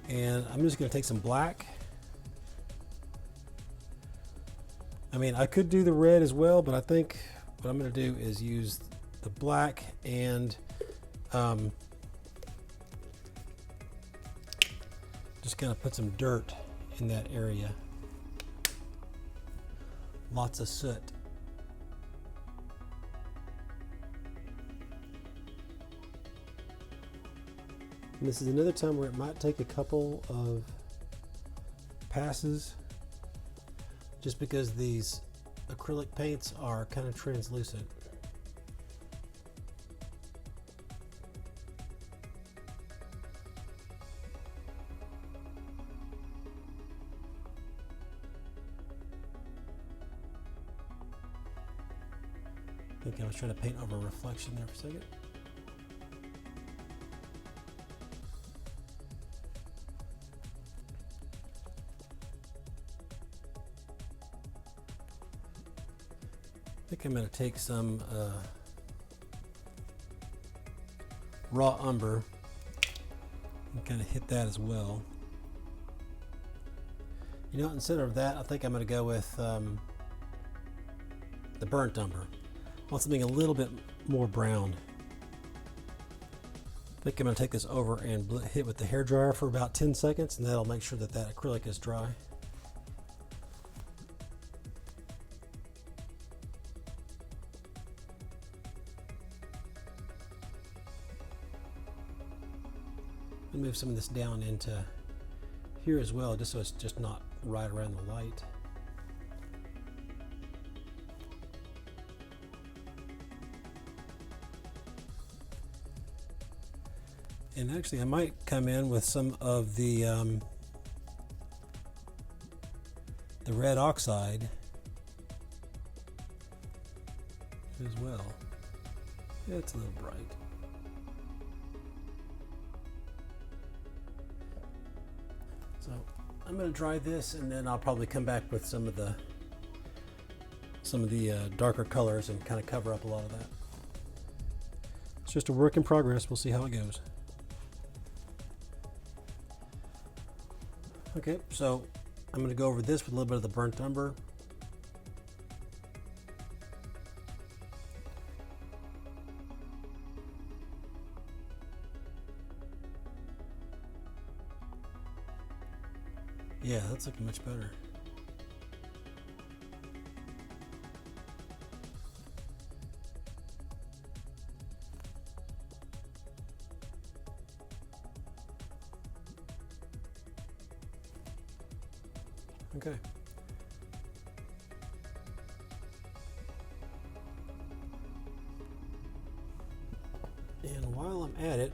and I'm just going to take some black. I mean, I could do the red as well, but I think what I'm going to do is use the black and just kind of put some dirt in that area. Lots of soot. And this is another time where it might take a couple of passes, just because these acrylic paints are kind of translucent. I think I was trying to paint over a reflection there for a second. I think I'm going to take some raw umber and kind of hit that as well. You know, instead of that, I think I'm going to go with the burnt umber. I want something a little bit more brown. I think I'm going to take this over and hit with the hairdryer for about 10 seconds, and that'll make sure that that acrylic is dry. I'll move some of this down into here as well, just so it's just not right around the light. And actually I might come in with some of the red oxide as well. It's a little bright. So I'm going to dry this, and then I'll probably come back with some of the darker colors and kind of cover up a lot of that. It's just a work in progress. We'll see how it goes. Okay, so I'm going to go over this with a little bit of the burnt umber. Yeah, that's looking much better. Okay. And while I'm at it,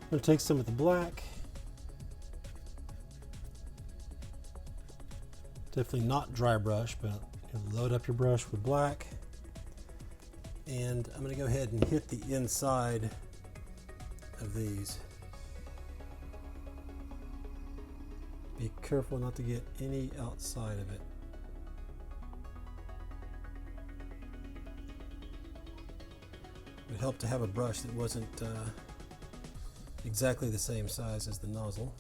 I'm going to take some of the black. Definitely not dry brush, but load up your brush with black. And I'm going to go ahead and hit the inside of these. Be careful not to get any outside of it. It would help to have a brush that wasn't exactly the same size as the nozzle.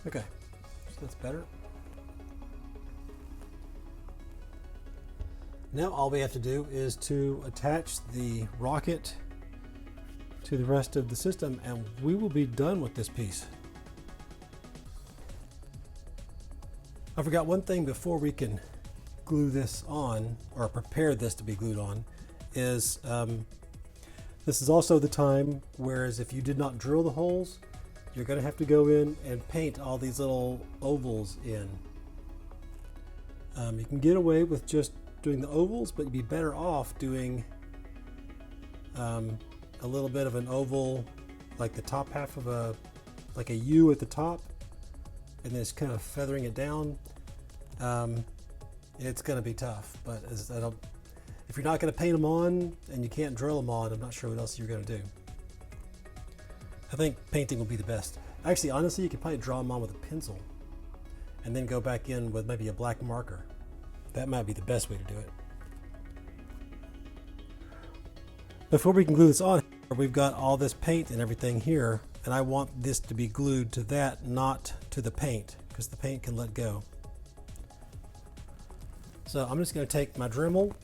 Okay, so that's better. Now all we have to do is to attach the rocket to the rest of the system, and we will be done with this piece. I forgot one thing before we can glue this on, or prepare this to be glued on, is this is also the time, whereas if you did not drill the holes, you're going to have to go in and paint all these little ovals in. You can get away with just doing the ovals, but you'd be better off doing a little bit of an oval, like the top half of like a U at the top, and then it's kind of feathering it down. It's going to be tough, but if you're not going to paint them on and you can't drill them on, I'm not sure what else you're going to do. I think painting will be the best. Actually, honestly, you could probably draw them on with a pencil and then go back in with maybe a black marker. That might be the best way to do it. Before we can glue this on, we've got all this paint and everything here, and I want this to be glued to that, not to the paint, because the paint can let go. So I'm just going to take my Dremel.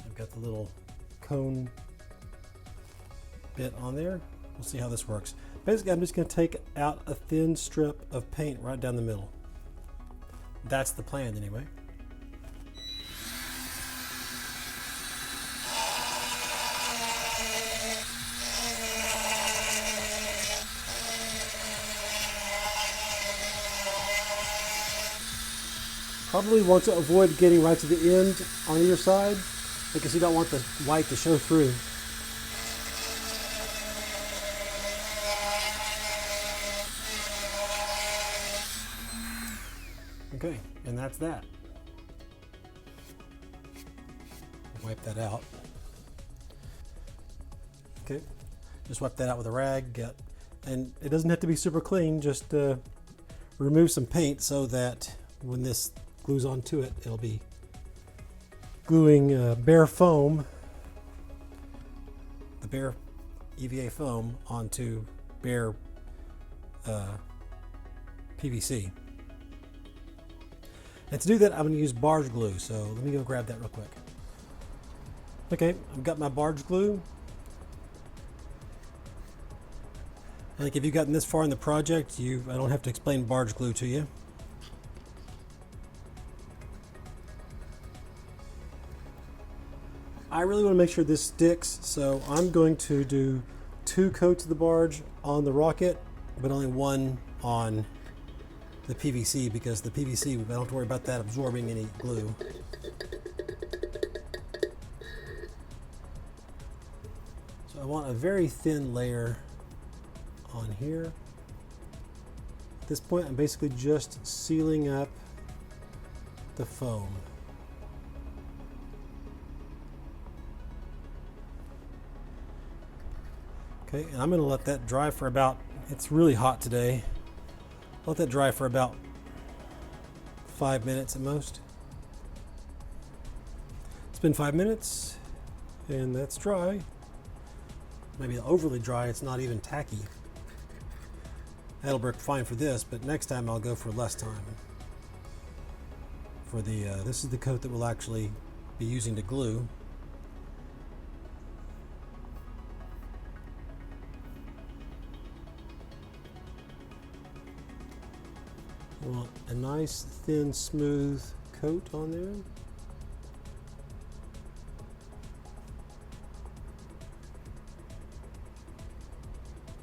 I've got the little cone bit on there. We'll see how this works. Basically, I'm just going to take out a thin strip of paint right down the middle. That's the plan anyway. Probably want to avoid getting right to the end on either side, because you don't want the white to show through. Okay, and that's that. Wipe that out. Okay, just wipe that out with a rag, and it doesn't have to be super clean, just remove some paint so that when this glues onto it, it'll be gluing bare foam, the bare EVA foam onto bare PVC. And to do that, I'm going to use Barge Glue, so let me go grab that real quick. Okay, I've got my Barge Glue. I think if you've gotten this far in the project, I don't have to explain Barge Glue to you. I really want to make sure this sticks, so I'm going to do 2 coats of the barge on the rocket, but only 1 on the PVC, because the PVC, I don't have to worry about that absorbing any glue. So I want a very thin layer on here. At this point, I'm basically just sealing up the foam. Okay, and I'm going to let that dry for about, it's really hot today. Let that dry for about 5 minutes at most. It's been 5 minutes, and that's dry. Maybe overly dry, it's not even tacky. That'll work fine for this, but next time I'll go for less time. For the, this is the coat that we'll actually be using to glue. We want a nice, thin, smooth coat on there.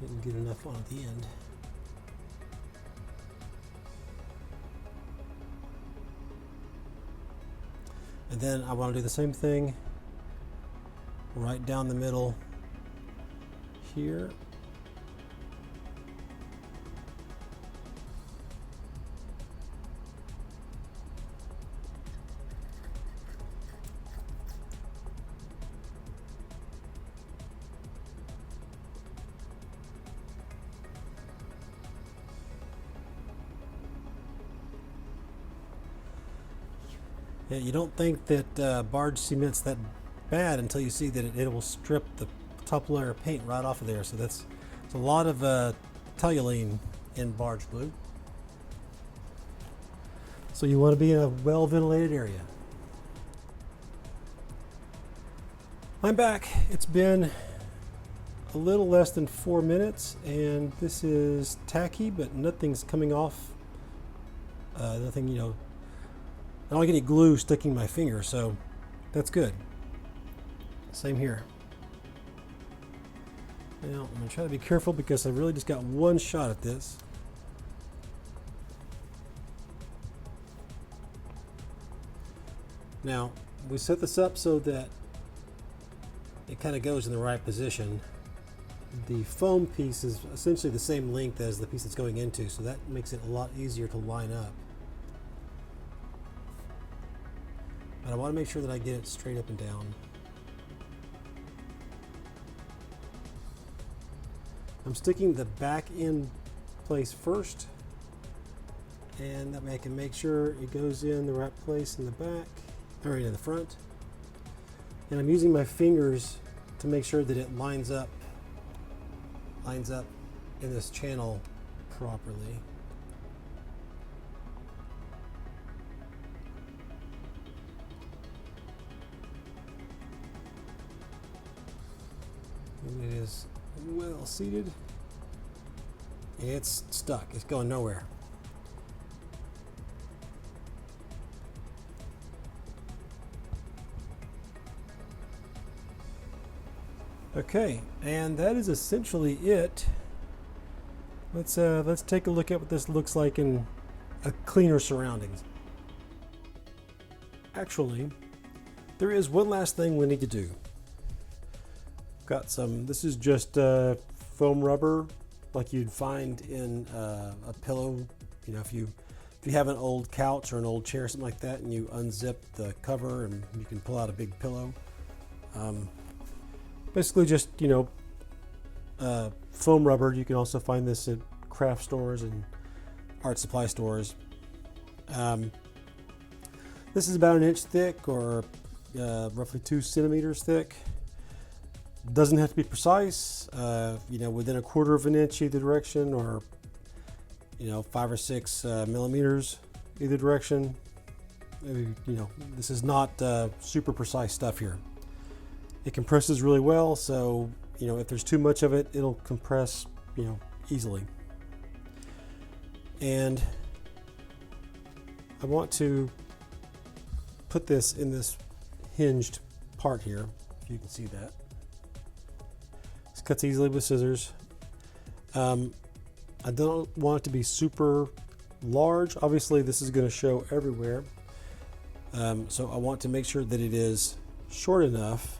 Didn't get enough on at the end. And then I want to do the same thing right down the middle here. Yeah, you don't think that barge cement's that bad until you see that it will strip the top layer of paint right off of there. So it's a lot of toluene in barge glue. So you want to be in a well ventilated area. I'm back. It's been a little less than 4 minutes, and this is tacky, but nothing's coming off. Nothing, you know. I don't get any glue sticking my finger, so that's good. Same here. Now, I'm going to try to be careful because I really just got one shot at this. Now, we set this up so that it kind of goes in the right position. The foam piece is essentially the same length as the piece it's going into, so that makes it a lot easier to line up. But I want to make sure that I get it straight up and down. I'm sticking the back in place first, and that way I can make sure it goes in the right place in the back, or in the front. And I'm using my fingers to make sure that it lines up in this channel properly. And it is well seated. It's stuck. It's going nowhere. Okay, and that is essentially it. Let's take a look at what this looks like in a cleaner surroundings. Actually, there is one last thing we need to do. Got some, this is just foam rubber like you'd find in a pillow. You know, if you have an old couch or an old chair, something like that, and you unzip the cover and you can pull out a big pillow. Basically just, you know, foam rubber. You can also find this at craft stores and art supply stores. This is about 1 inch thick, or roughly 2 centimeters thick. Doesn't have to be precise, you know, within 1/4 of an inch either direction, or, you know, 5 or 6 millimeters either direction. Maybe, you know, this is not super precise stuff here. It compresses really well, so, you know, if there's too much of it, it'll compress, you know, easily. And I want to put this in this hinged part here, if you can see that. This cuts easily with scissors. I don't want it to be super large. Obviously, this is going to show everywhere. So I want to make sure that it is short enough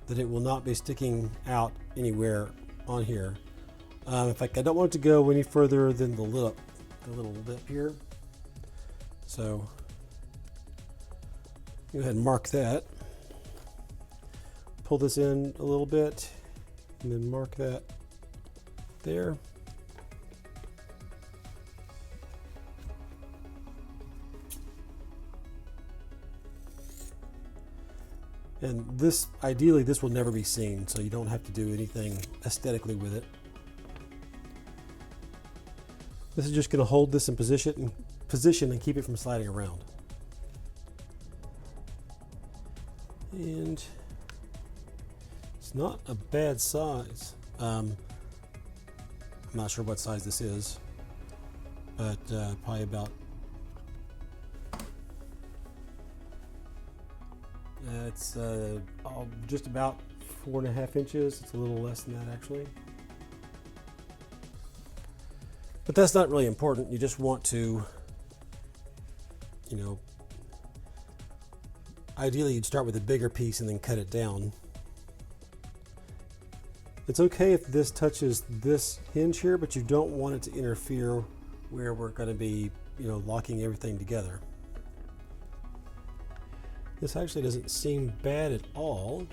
that it will not be sticking out anywhere on here. In fact, I don't want it to go any further than the little lip here. So go ahead and mark that. Pull this in a little bit and then mark that there. And this, ideally, this will never be seen, so you don't have to do anything aesthetically with it. This is just going to hold this in position and keep it from sliding around. And it's not a bad size. I'm not sure what size this is, but probably about it's just about 4.5 inches. It's a little less than that actually. But that's not really important. You just want to, you know, ideally you'd start with a bigger piece and then cut it down. It's okay if this touches this hinge here, but you don't want it to interfere where we're going to be, you know, locking everything together. This actually doesn't seem bad at all.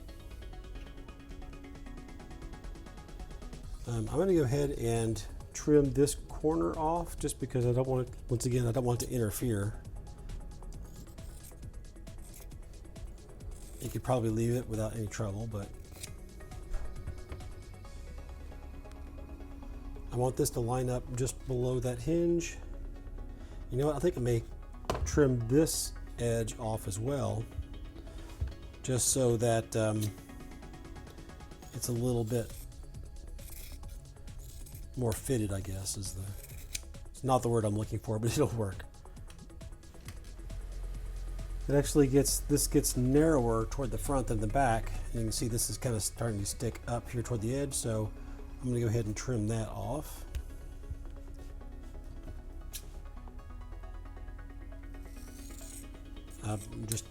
I'm going to go ahead and trim this corner off just because I don't want it, once again, I don't want it to interfere. You could probably leave it without any trouble, but I want this to line up just below that hinge. You know what, I think I may trim this edge off as well, just so that it's a little bit more fitted, I guess, is it's not the word I'm looking for, but it'll work. It actually gets narrower toward the front than the back, and you can see this is kind of starting to stick up here toward the edge, so I'm going to go ahead and trim that off. I'm just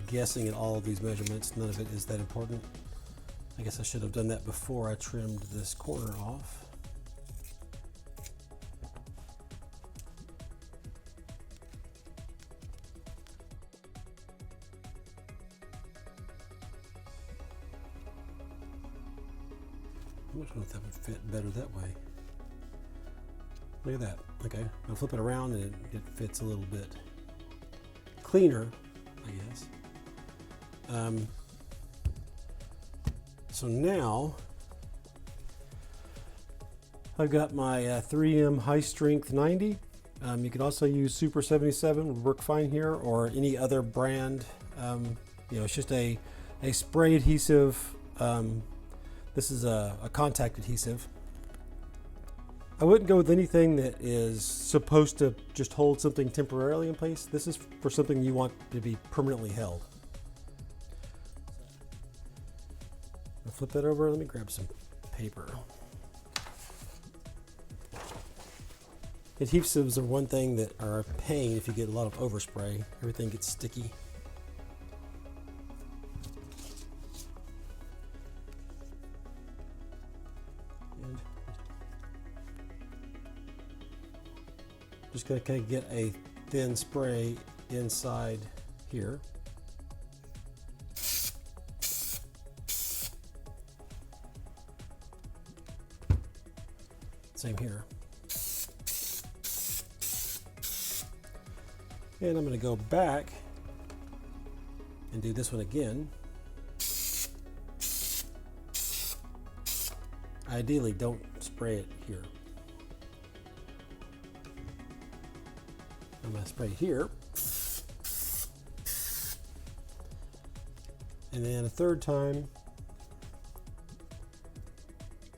guessing at all of these measurements. None of it is that important. I guess I should have done that before I trimmed this corner off. I don't know if that would fit better that way. Look at that. Okay, I'll flip it around and it fits a little bit cleaner, I guess. So now I've got my 3M High Strength 90. You could also use Super 77, would work fine here, or any other brand. You know, it's just a spray adhesive. This is a contact adhesive. I wouldn't go with anything that is supposed to just hold something temporarily in place. This is for something you want to be permanently held. I'll flip that over. Let me grab some paper. Adhesives are one thing that are a pain if you get a lot of overspray. Everything gets sticky. Just going to kind of get a thin spray inside here. Same here. And I'm going to go back and do this one again. Ideally, don't spray it here. I'm going to spray here. And then a third time.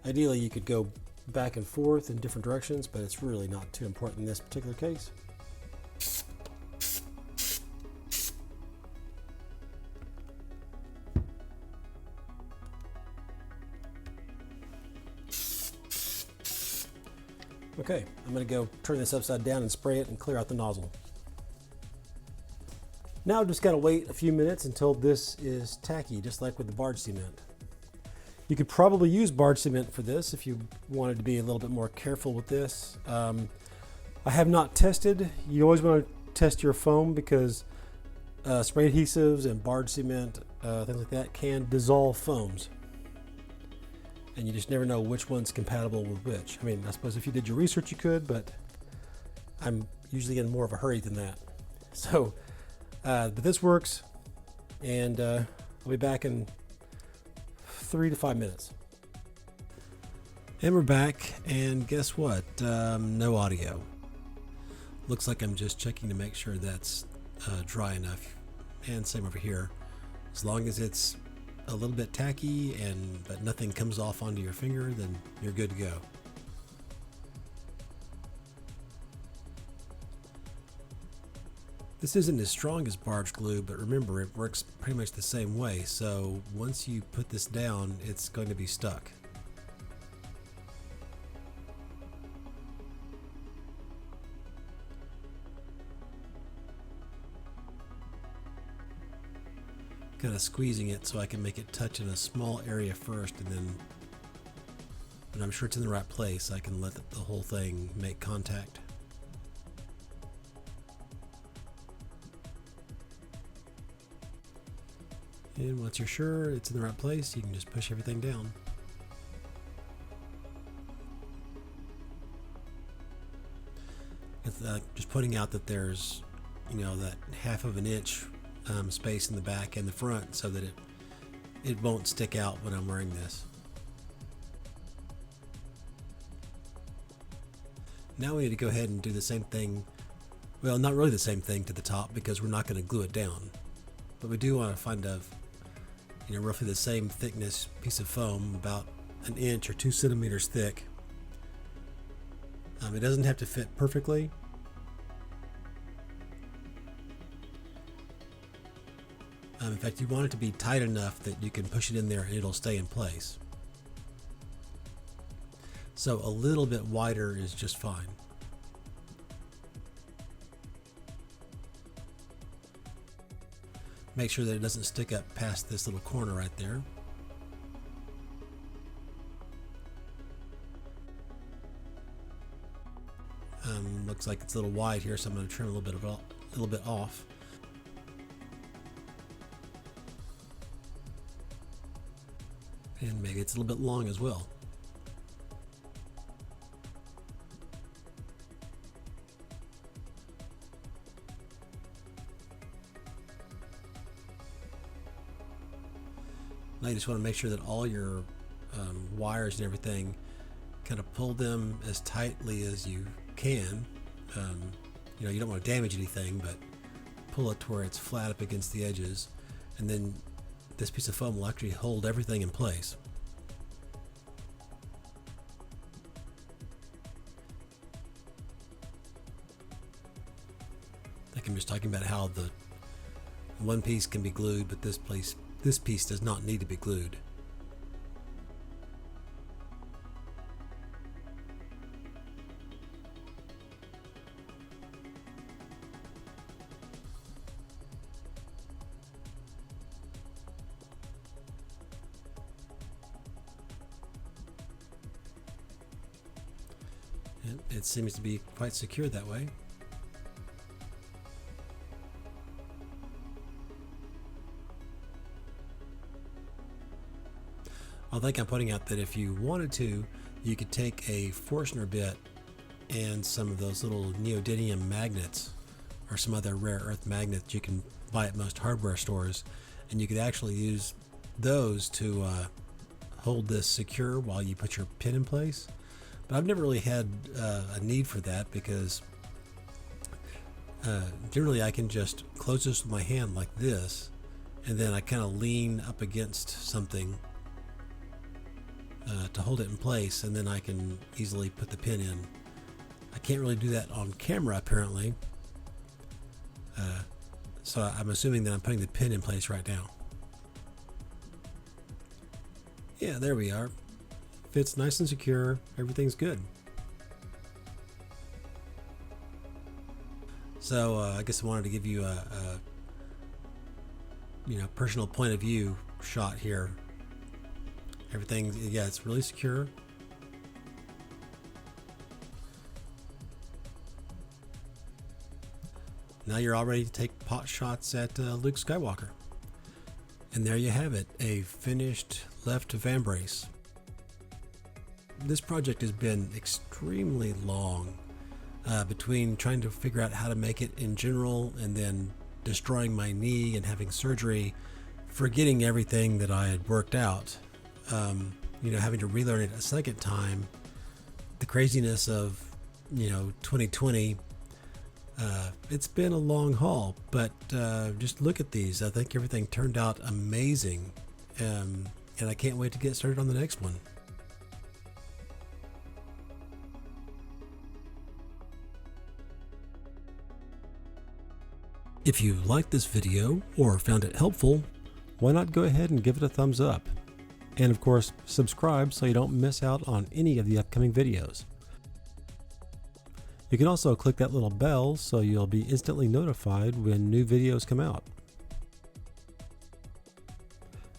Ideally, you could go back and forth in different directions, but it's really not too important in this particular case. Okay, I'm going to go turn this upside down and spray it and clear out the nozzle. Now I've just got to wait a few minutes until this is tacky, just like with the barge cement. You could probably use barge cement for this if you wanted to be a little bit more careful with this. I have not tested. You always want to test your foam because spray adhesives and barge cement, things like that, can dissolve foams. And you just never know which one's compatible with which. I mean, I suppose if you did your research you could, but I'm usually in more of a hurry than that. So, but this works, and I'll be back in 3 to 5 minutes. And we're back, and guess what? No audio. Looks like I'm just checking to make sure that's dry enough, and same over here. As long as it's a little bit tacky but nothing comes off onto your finger, then you're good to go. This isn't as strong as barge glue, but remember, it works pretty much the same way, so once you put this down, it's going to be stuck. Kind of squeezing it so I can make it touch in a small area first, and then when I'm sure it's in the right place, I can let the whole thing make contact. And once you're sure it's in the right place, you can just push everything down. It's, just pointing out that there's, that half of an inch space in the back and the front so that it won't stick out when I'm wearing this. Now we need to go ahead and do the same thing. Well, not really the same thing to the top because we're not going to glue it down. But we do want to find roughly the same thickness piece of foam, about an inch or 2 centimeters thick. It doesn't have to fit perfectly. In fact, you want it to be tight enough that you can push it in there and it'll stay in place. So a little bit wider is just fine. Make sure that it doesn't stick up past this little corner right there. Looks like it's a little wide here, so I'm going to trim a little bit off. And maybe it's a little bit long as well. Now you just want to make sure that all your wires and everything, kind of pull them as tightly as you can. You don't want to damage anything, but pull it to where it's flat up against the edges, and then this piece of foam will actually hold everything in place. Like I'm just talking about how the one piece can be glued, but this piece does not need to be glued. And it seems to be quite secure that way. I think I'm pointing out that if you wanted to, you could take a Forstner bit and some of those little neodymium magnets or some other rare earth magnets you can buy at most hardware stores, and you could actually use those to hold this secure while you put your pin in place. But I've never really had a need for that because generally I can just close this with my hand like this, and then I kind of lean up against something to hold it in place, and then I can easily put the pin in. I can't really do that on camera apparently, so I'm assuming that I'm putting the pin in place right now. Yeah, there we are. Fits nice and secure. Everything's good. So I guess I wanted to give you a personal point of view shot here. Everything, yeah, it's really secure. Now you're all ready to take pot shots at Luke Skywalker. And there you have it, a finished left Vambrace. This project has been extremely long, between trying to figure out how to make it in general and then destroying my knee and having surgery, forgetting everything that I had worked out, having to relearn it a second time, the craziness of 2020. It's been a long haul, but just look at these. I think everything turned out amazing, and I can't wait to get started on the next one. If you liked this video or found it helpful, why not go ahead and give it a thumbs up? And of course, subscribe so you don't miss out on any of the upcoming videos. You can also click that little bell so you'll be instantly notified when new videos come out.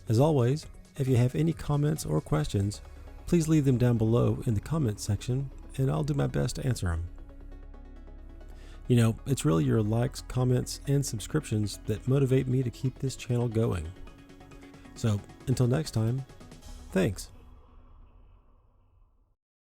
As always, if you have any comments or questions, please leave them down below in the comments section and I'll do my best to answer them. It's really your likes, comments, and subscriptions that motivate me to keep this channel going. So, until next time, thanks.